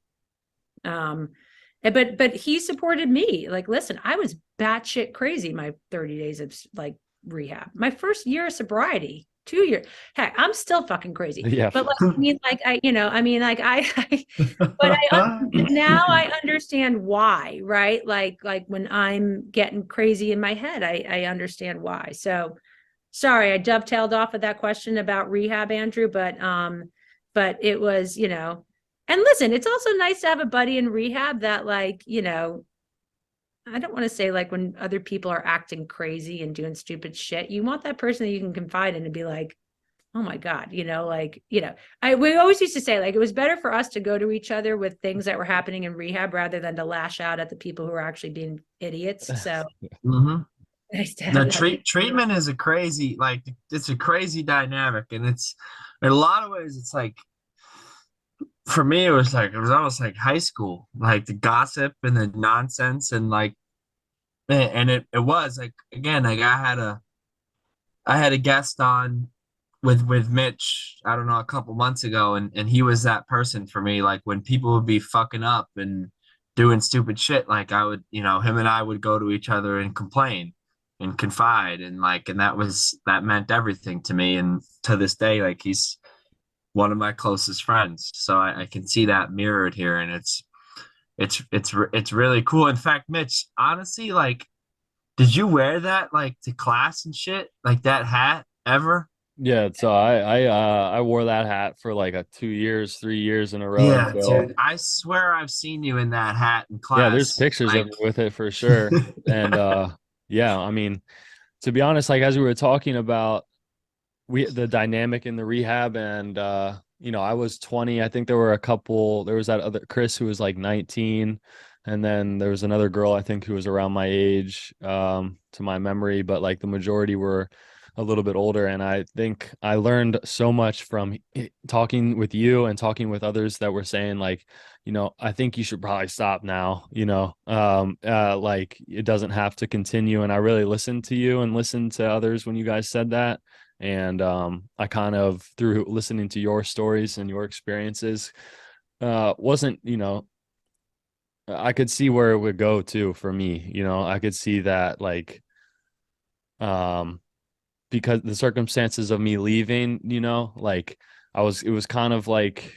but he supported me. Like, listen, I was batshit crazy my 30 days of like rehab. My first year of sobriety, 2 years. Heck, I'm still fucking crazy. Yeah. But like, but now I understand why, right? Like when I'm getting crazy in my head, I understand why. So sorry, I dovetailed off of that question about rehab, Andrew, but it was, and listen, it's also nice to have a buddy in rehab that, like, I don't want to say like when other people are acting crazy and doing stupid shit, you want that person that you can confide in and be like, oh my God, we always used to say, like, it was better for us to go to each other with things that were happening in rehab rather than to lash out at the people who are actually being idiots. So nice to have The treatment is it's a crazy dynamic, and it's in a lot of ways it's like, for me it was almost like high school, like the gossip and the nonsense, and like, and it was like, again, like I had a guest on with Mitch, I don't know, a couple months ago, and he was that person for me. Like when people would be fucking up and doing stupid shit, like I would, him and I would go to each other and complain and confide, and like, and that meant everything to me. And to this day, like, he's one of my closest friends. So I can see that mirrored here, and it's really cool. In fact, Mitch, honestly, like, did you wear that like to class and shit, like that hat ever? Yeah, so I wore that hat for like 2 years, 3 years in a row Yeah, until dude. I swear I've seen you in that hat in yeah, there's class. pictures of Like, me with it for sure. And yeah, I mean, to be honest, like as we were talking about the dynamic in the rehab, and I was 20. I think there was that other Chris who was like 19, and then there was another girl I think who was around my age, to my memory, but like the majority were a little bit older. And I think I learned so much from talking with you and talking with others that were saying like, I think you should probably stop now, like it doesn't have to continue. And I really listened to you and listened to others when you guys said that. And I kind of, through listening to your stories and your experiences, wasn't, I could see where it would go too for me. I could see that, like, um, because the circumstances of me leaving, like it was kind of like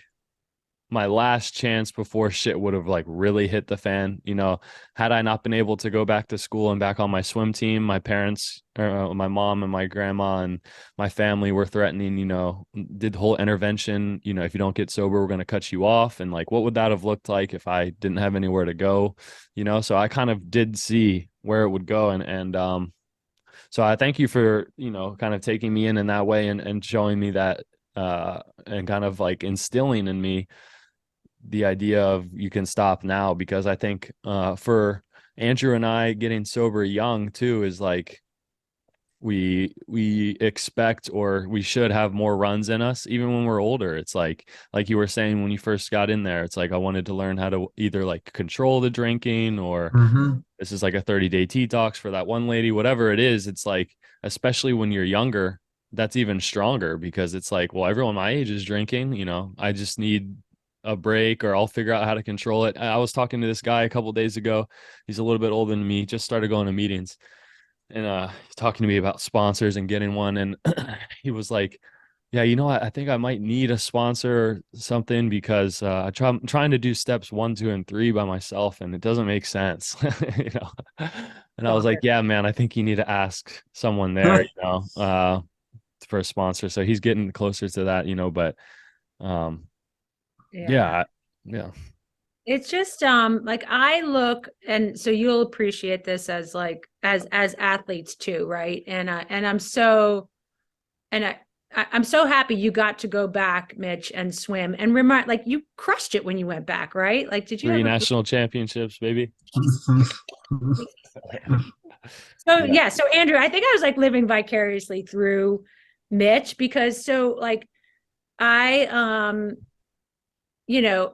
my last chance before shit would have like really hit the fan. Had I not been able to go back to school and back on my swim team, my parents, my mom and my grandma and my family were threatening, did the whole intervention, if you don't get sober, we're going to cut you off. And like, what would that have looked like if I didn't have anywhere to go? So I kind of did see where it would go. And so I thank you for, kind of taking me in that way, and showing me that, and kind of like instilling in me the idea of you can stop now. Because I think for Andrew and I, getting sober young too is like we expect, or we should have more runs in us even when we're older. It's like you were saying when you first got in there, it's like I wanted to learn how to either like control the drinking, or this is like a 30-day detox for that one lady, whatever it is. It's like, especially when you're younger, that's even stronger, because it's like, well, everyone my age is drinking, I just need a break, or I'll figure out how to control it. I was talking to this guy a couple days ago. He's a little bit older than me, just started going to meetings, and he's talking to me about sponsors and getting one. And he was like, yeah, I think I might need a sponsor or something, because I'm trying to do steps 1, 2, and 3 by myself, and it doesn't make sense. And I was like, yeah, man, I think you need to ask someone there, for a sponsor. So he's getting closer to that, but yeah. Yeah. It's just like I look, and so you'll appreciate this as like as athletes too, right? And I'm so and I'm so happy you got to go back, Mitch, and swim and remind, like, you crushed it when you went back, right? Like, did you 3 have a national championships, baby. so Yeah. yeah, so Andrew, I think I was like living vicariously through Mitch, because so like I you know,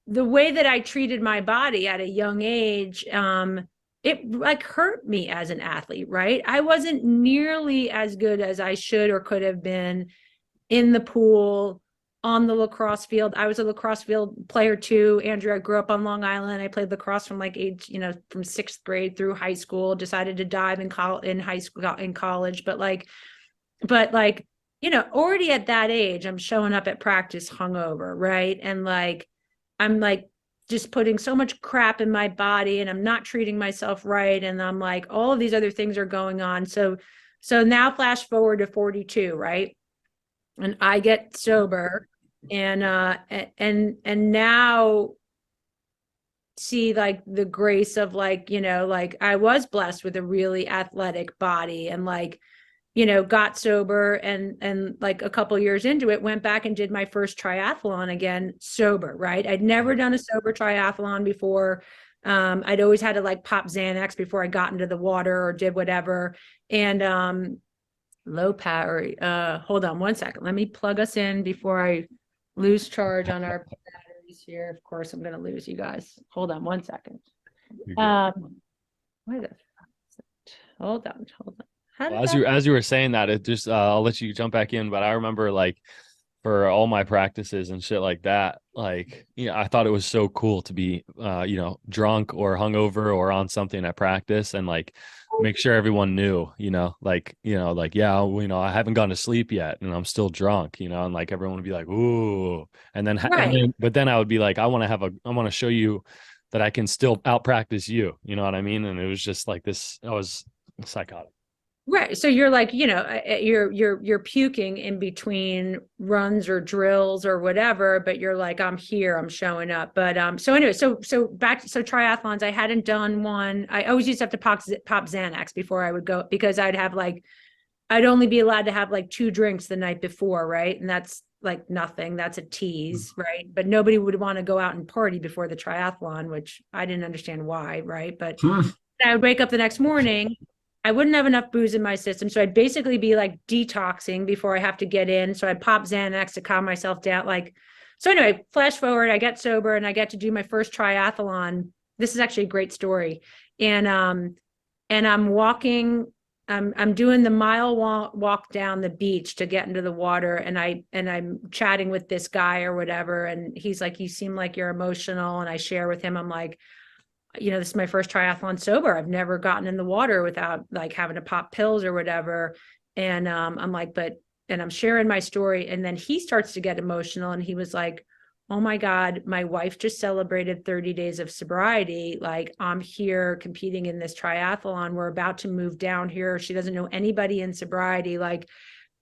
the way that I treated my body at a young age, it like hurt me as an athlete, right? I wasn't nearly as good as I should or could have been in the pool, on the lacrosse field. I was a lacrosse field player too. Andrew, I grew up on Long Island. I played lacrosse from like age, from sixth grade through high school, decided to dive in high school, in college, but like, already at that age, I'm showing up at practice hungover, right? And like, I'm like just putting so much crap in my body, and I'm not treating myself right. And I'm like, all of these other things are going on. So now flash forward to 42, right? And I get sober, and now see like the grace of like, like I was blessed with a really athletic body, and like, got sober, and like a couple years into it, went back and did my first triathlon again, sober, right? I'd never done a sober triathlon before. I'd always had to like pop Xanax before I got into the water or did whatever. And low power. Hold on one second. Let me plug us in before I lose charge on our batteries here. Of course, I'm going to lose you guys. Hold on one second. Where the fuck is it? Hold on. How Well, did that? as you were saying that, it just I'll let you jump back in, but I remember like for all my practices and shit like that, like, I thought it was so cool to be drunk or hungover or on something at practice, and like make sure everyone knew, like, yeah, I haven't gone to sleep yet and I'm still drunk, and like everyone would be like, ooh, Right. but then I would be like, I want to show you that I can still out practice you, you know what I mean? And it was just like this, I was psychotic. Right. So you're like, you're puking in between runs or drills or whatever, but you're like, I'm here, I'm showing up. But so anyway, so back so triathlons, I hadn't done one. I always used to have to pop Xanax before I would go, because I'd only be allowed to have like 2 drinks the night before, right? And that's like nothing. That's a tease, right? But nobody would want to go out and party before the triathlon, which I didn't understand why, right? But I would wake up the next morning, I wouldn't have enough booze in my system. So I'd basically be like detoxing before I have to get in. So I'd pop Xanax to calm myself down. Like, so anyway, flash forward, I get sober and I get to do my first triathlon. This is actually a great story. And I'm walking, I'm doing the mile walk down the beach to get into the water. And I'm chatting with this guy or whatever. And he's like, you seem like you're emotional. And I share with him, I'm like, this is my first triathlon sober. I've never gotten in the water without like having to pop pills or whatever. And I'm like, and I'm sharing my story. And then he starts to get emotional, and he was like, oh my God, my wife just celebrated 30 days of sobriety. Like, I'm here competing in this triathlon. We're about to move down here. She doesn't know anybody in sobriety. Like,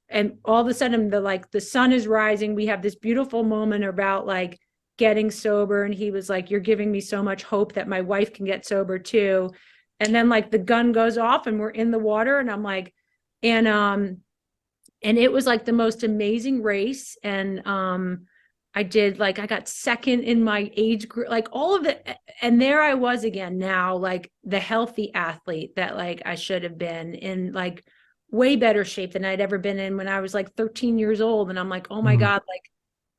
and all of a sudden the sun is rising. We have this beautiful moment about like getting sober. And he was like, you're giving me so much hope that my wife can get sober too. And then like the gun goes off and we're in the water, and I'm like, and it was like the most amazing race. And I got second in my age group, like all of it. And there I was again, now like the healthy athlete that like I should have been in, like way better shape than I'd ever been in when I was like 13 years old. And I'm like, oh my God, like,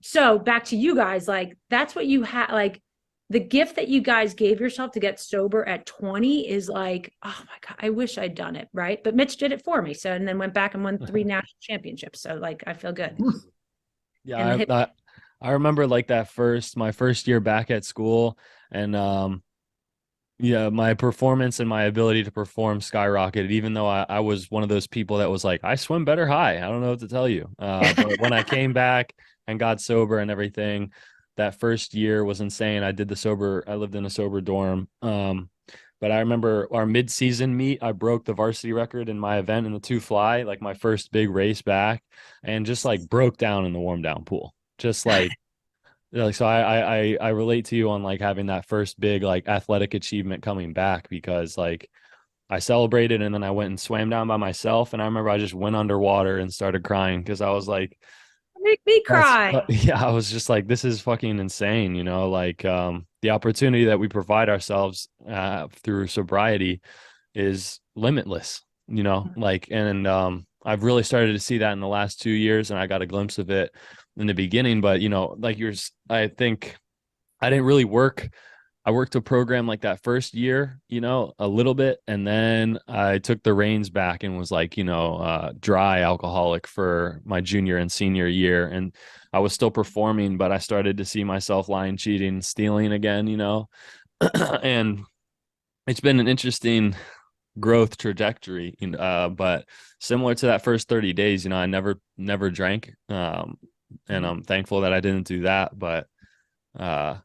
so back to you guys, like that's what you had, like the gift that you guys gave yourself to get sober at 20 is like, oh my God, I wish I'd done it. Right. But Mitch did it for me. So, and then went back and won 3 national championships. So like, I feel good. Yeah, I remember like my first year back at school, and yeah, my performance and my ability to perform skyrocketed, even though I was one of those people that was like, I swim better high. I don't know what to tell you. But when I came back and got sober and everything, that first year was insane. I lived in a sober dorm. But but I remember our mid-season meet, I broke the varsity record in my event in the 2 fly, like my first big race back, and just like broke down in the warm down pool. Just like so I relate to you on like having that first big like athletic achievement coming back, because like I celebrated and then I went and swam down by myself, and I remember I just went underwater and started crying because I was like, Make me cry. yeah, I was just like, this is fucking insane, like the opportunity that we provide ourselves through sobriety is limitless, like, and I've really started to see that in the last 2 years, and I got a glimpse of it in the beginning, but like I think I didn't really work. I worked a program like that first year, a little bit. And then I took the reins back and was like, dry alcoholic for my junior and senior year. And I was still performing, but I started to see myself lying, cheating, stealing again, and it's been an interesting growth trajectory, but similar to that first 30 days, I never drank. And I'm thankful that I didn't do that. But I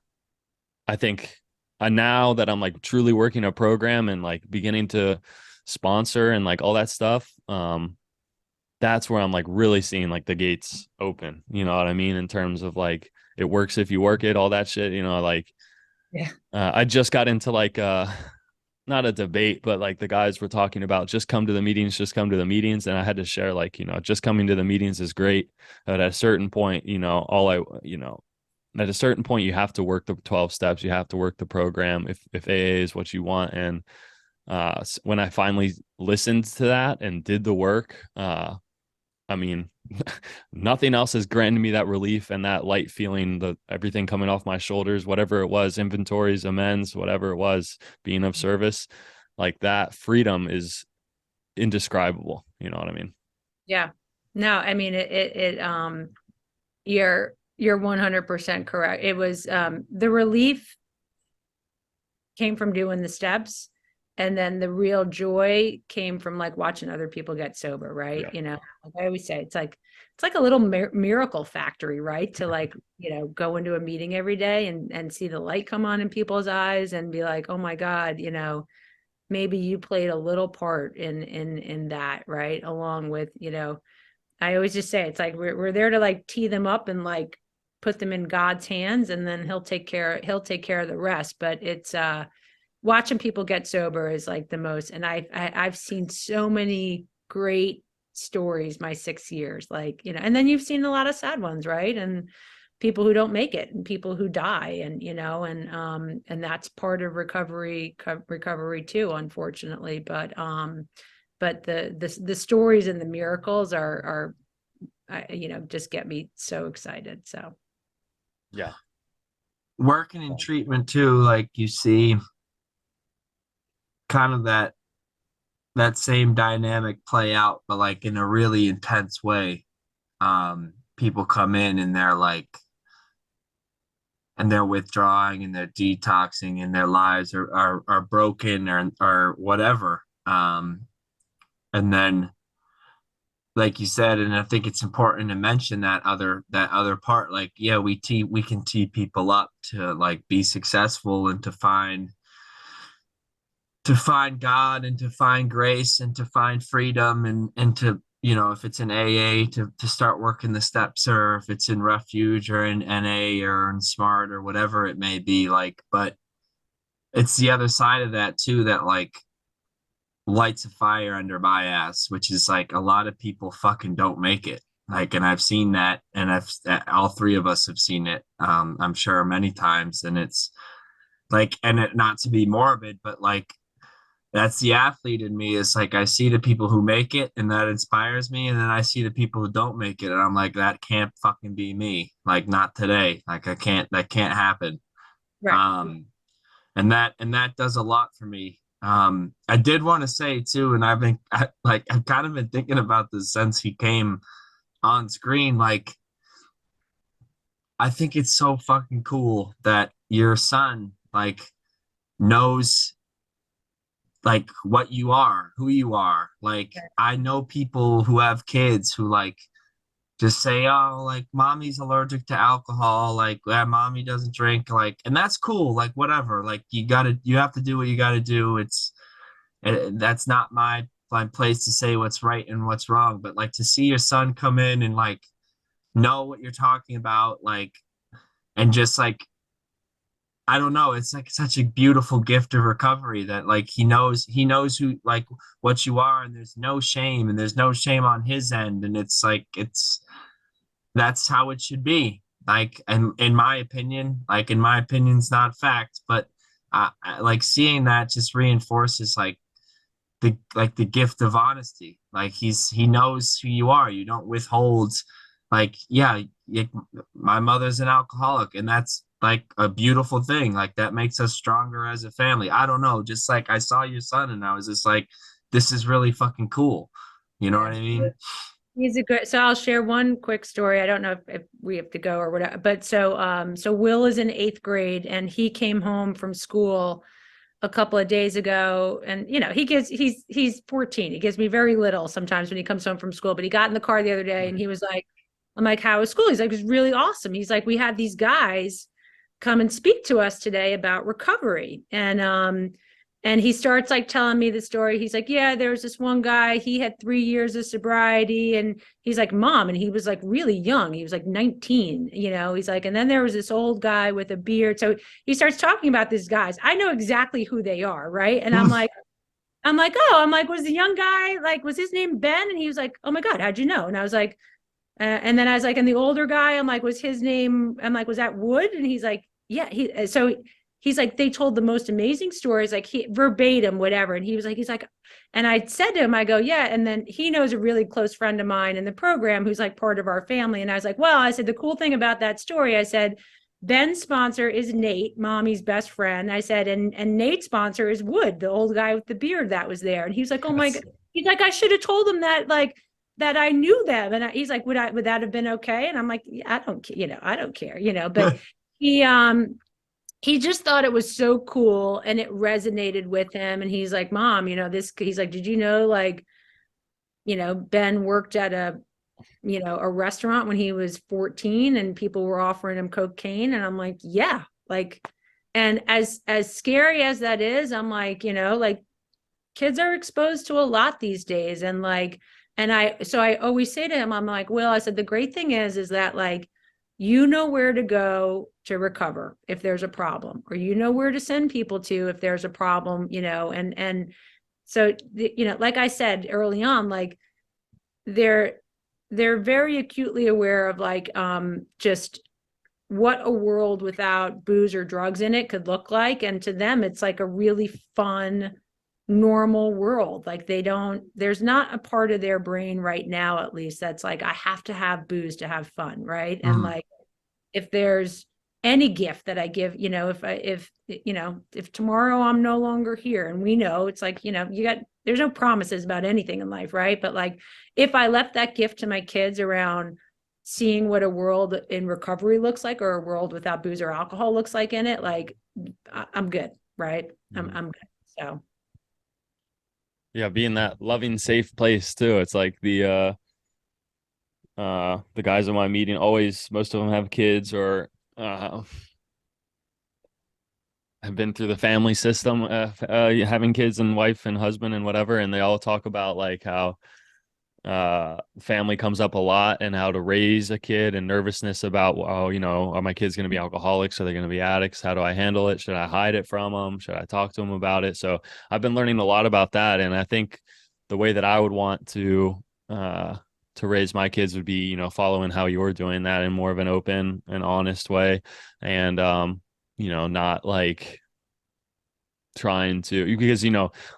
think now that I'm like truly working a program and like beginning to sponsor and like all that stuff, that's where I'm like really seeing like the gates open, you know what I mean? In terms of like, it works if you work it, all that shit, like, Yeah. I just got into like, not a debate, but like the guys were talking about just come to the meetings, just come to the meetings. And I had to share like, just coming to the meetings is great. But at a certain point, at a certain point you have to work the 12 steps, you have to work the program if AA is what you want. And when I finally listened to that and did the work, I mean, nothing else has granted me that relief and that light feeling, the everything coming off my shoulders, whatever it was, inventories, amends, whatever it was, being of service, like that freedom is indescribable. You know what I mean? Yeah. No, I mean, you're 100% correct. It was, the relief came from doing the steps. And then the real joy came from like watching other people get sober, right? Yeah. Like I always say, it's like a little miracle factory, right? To like, go into a meeting every day and see the light come on in people's eyes and be like, oh my God, maybe you played a little part in that, right? Along with, I always just say it's like we're there to like tee them up and like put them in God's hands, and then he'll take care of the rest. But it's watching people get sober is like the most, and I've seen so many great stories my 6 years, like, and then you've seen a lot of sad ones, right? And people who don't make it and people who die, and and that's part of recovery too, unfortunately. But the stories and the miracles are just get me so excited. So Yeah. Working in treatment too, like you see kind of that same dynamic play out, but like in a really intense way. People come in and they're like, and they're withdrawing and they're detoxing and their lives are broken or whatever. And then like you said, and I think it's important to mention that other part, like, yeah, we can tee people up to like be successful and to find God and to find grace and to find freedom and to, if it's in AA to start working the steps, or if it's in refuge or in NA or in SMART or whatever it may be, like, but it's the other side of that too, that like lights a fire under my ass, which is like a lot of people fucking don't make it. Like, and I've seen that, and all three of us have seen it. I'm sure many times, and it's like, and it, not to be morbid, but like, that's the athlete in me. Is like, I see the people who make it and that inspires me. And then I see the people who don't make it. And I'm like, that can't fucking be me. Like, not today. Like, that can't happen. right. And that does a lot for me. I did want to say too, and I've kind of been thinking about this since he came on screen. Like, I think it's so fucking cool that your son like knows like what you are, who you are. Like, I know people who have kids who like just say, oh, like mommy's allergic to alcohol, like mommy doesn't drink, like, and that's cool, like whatever. Like you have to do what you gotta do. That's not my place to say what's right and what's wrong, but like to see your son come in and like know what you're talking about, like, and just like I don't know, it's like such a beautiful gift of recovery that like he knows who like what you are, and there's no shame on his end, and it's like it's that's how it should be. Like, and in my opinion's not fact, but like seeing that just reinforces the gift of honesty. Like he knows who you are. You don't withhold. Like, yeah, my mother's an alcoholic, and that's like a beautiful thing. Like that makes us stronger as a family. I don't know. Just like I saw your son, and I was just like, this is really fucking cool. You know what I mean? He's a good, so I'll share one quick story. I don't know if we have to go or whatever, but so Will is in 8th grade and he came home from school a couple of days ago, and he's 14. He gives me very little sometimes when he comes home from school, but he got in the car the other day and he was like, I'm like, how was school? He's like, it was really awesome. He's like, we had these guys come and speak to us today about recovery. And he starts like telling me the story. He's like, yeah, there was this one guy, he had 3 years of sobriety. And he's like, mom, and he was like really young. He was like 19, he's like, and then there was this old guy with a beard. So he starts talking about these guys. I know exactly who they are, right? And was the young guy, like, was his name Ben? And he was like, oh my God, how'd you know? And I was like, and then I was like, and the older guy, I'm like, was his name? I'm like, was that Wood? And he's like, yeah. He's like, they told the most amazing stories, like he verbatim, whatever. And he's like, and I said to him, I go, yeah. And then he knows a really close friend of mine in the program who's like part of our family. And I was like, well, I said, the cool thing about that story, I said, Ben's sponsor is Nate, mommy's best friend. I said, and Nate's sponsor is Wood, the old guy with the beard that was there. And he was like, oh my God. He's like, I should have told him that, like, that I knew them. And he's like, would that have been okay? And I'm like, yeah, I don't care, but he just thought it was so cool and it resonated with him. And he's like, mom, he's like, did you know, like, Ben worked at a restaurant when he was 14 and people were offering him cocaine. And I'm like, yeah, like, and as scary as that is, I'm like, like kids are exposed to a lot these days. And like, so I always say to him, I'm like, Will, I said, the great thing is that like, where to go to recover if there's a problem, or where to send people to if there's a problem, and so, like I said early on, like they're very acutely aware of like, just what a world without booze or drugs in it could look like. And to them, it's like a really fun, normal world. Like there's not a part of their brain right now, at least, that's like, I have to have booze to have fun. Right. And like, if there's any gift that I give, if tomorrow I'm no longer here, and we know it's like, there's no promises about anything in life. Right. But like, if I left that gift to my kids around seeing what a world in recovery looks like, or a world without booze or alcohol looks like in it, like I'm good. Right. I'm good. So. Yeah, being that loving, safe place too. It's like the guys in my meeting, always, most of them have kids or have been through the family system, having kids and wife and husband and whatever, and they all talk about like how family comes up a lot, and how to raise a kid, and nervousness about, oh, are my kids going to be alcoholics? Are they going to be addicts? How do I handle it? Should I hide it from them? Should I talk to them about it? So I've been learning a lot about that, and I think the way that I would want to raise my kids would be, following how you're doing that in more of an open and honest way, and not like trying to, because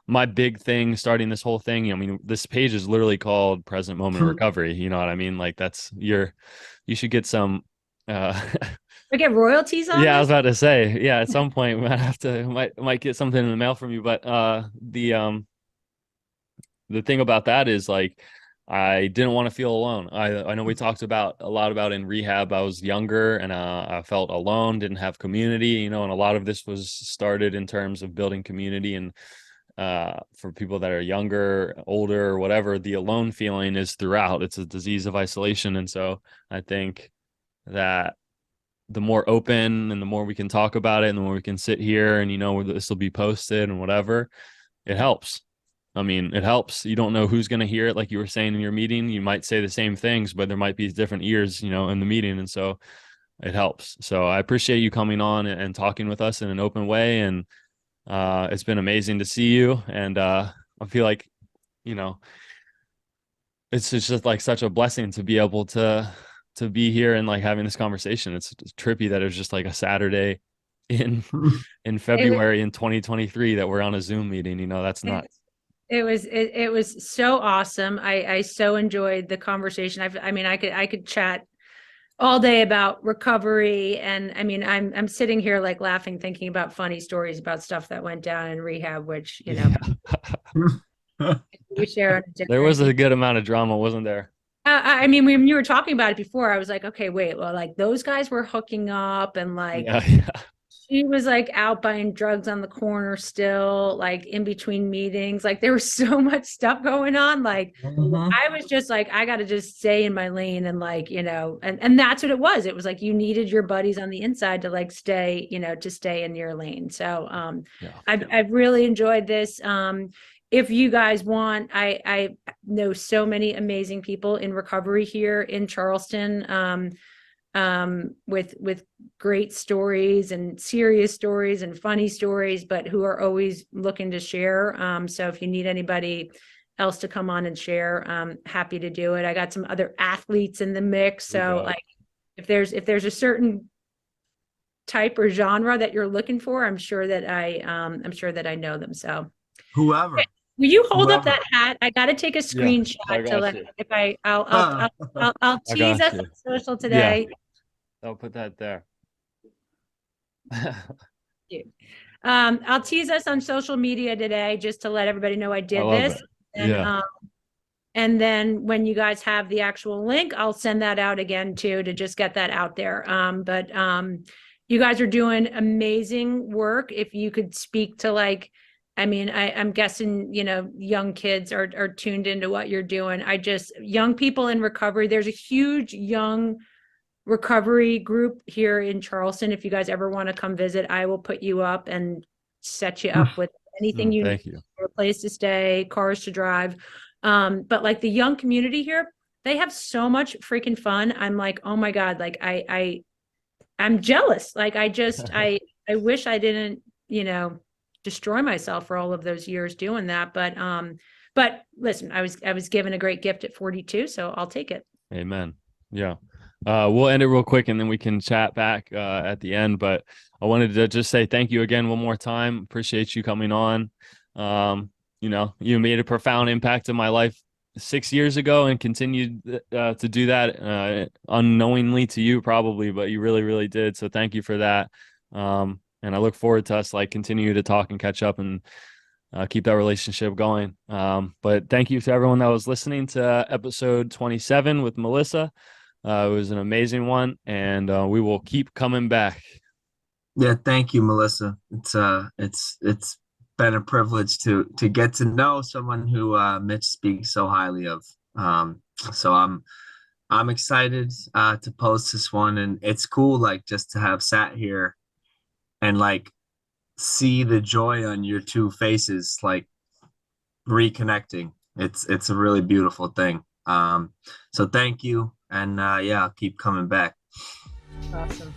my big thing starting this whole thing, I mean, this page is literally called Present Moment Recovery, you know what I mean? Like you should get some I get royalties on yeah, I this? was about to say, yeah, at some point we might have to might get something in the mail from you, but the thing about that is like, I didn't want to feel alone. I know we talked about a lot about in rehab. I was younger and I felt alone, didn't have community, and a lot of this was started in terms of building community and for people that are younger, older, or whatever, the alone feeling is throughout. It's a disease of isolation. And so I think that the more open and the more we can talk about it and the more we can sit here and, this will be posted and whatever, it helps. I mean, it helps. You don't know who's going to hear it. Like you were saying in your meeting, you might say the same things, but there might be different ears, in the meeting. And so it helps. So I appreciate you coming on and talking with us in an open way. And it's been amazing to see you. And I feel like, it's just like such a blessing to be able to be here and like having this conversation. It's trippy that it was just like a Saturday in February in 2023 that we're on a Zoom meeting. That's nuts. It was so awesome. I so enjoyed the conversation. I could chat all day about recovery, and I'm sitting here like laughing, thinking about funny stories about stuff that went down in rehab, which we share. There was a good amount of drama, wasn't there? When you were talking about it before, I was like, okay, wait, well, like those guys were hooking up, and like she was like out buying drugs on the corner still, like in between meetings. Like there was so much stuff going on. Like I was just like, I got to just stay in my lane, and like, and that's what it was. It was like you needed your buddies on the inside to like stay, to stay in your lane. So I've really enjoyed this. If you guys want, I know so many amazing people in recovery here in Charleston, with great stories and serious stories and funny stories, but who are always looking to share. So if you need anybody else to come on and share, I'm happy to do it. I got some other athletes in the mix. So like if there's a certain type or genre that you're looking for, I'm sure that I know them. So whoever. Will you hold up that hat? I got to take a screenshot I'll tease us on social today. I'll put that there. I'll tease us on social media today just to let everybody know I did this. And then when you guys have the actual link, I'll send that out again too, to just get that out there. But you guys are doing amazing work. If you could speak to like, I'm guessing, young kids are tuned into what you're doing. Young people in recovery, there's a huge young recovery group here in Charleston. If you guys ever want to come visit, I will put you up and set you up with anything you need, a place to stay, cars to drive. But like the young community here, they have so much freaking fun. I'm like, oh my God, like I'm jealous. Like I wish I didn't, destroy myself for all of those years doing that. But listen, I was given a great gift at 42, so I'll take it. Amen. Yeah. We'll end it real quick and then we can chat back at the end. But I wanted to just say thank you again one more time. Appreciate you coming on. You made a profound impact in my life 6 years ago and continued to do that unknowingly to you probably, but you really, really did. So thank you for that. And I look forward to us like continue to talk and catch up and keep that relationship going. But thank you to everyone that was listening to episode 27 with Melissa. It was an amazing one, and we will keep coming back. Yeah, thank you, Melissa. It's been a privilege to get to know someone who Mitch speaks so highly of. So I'm excited to post this one, and it's cool like just to have sat here and like see the joy on your two faces, like reconnecting. It's a really beautiful thing. So thank you. And I'll keep coming back. Awesome.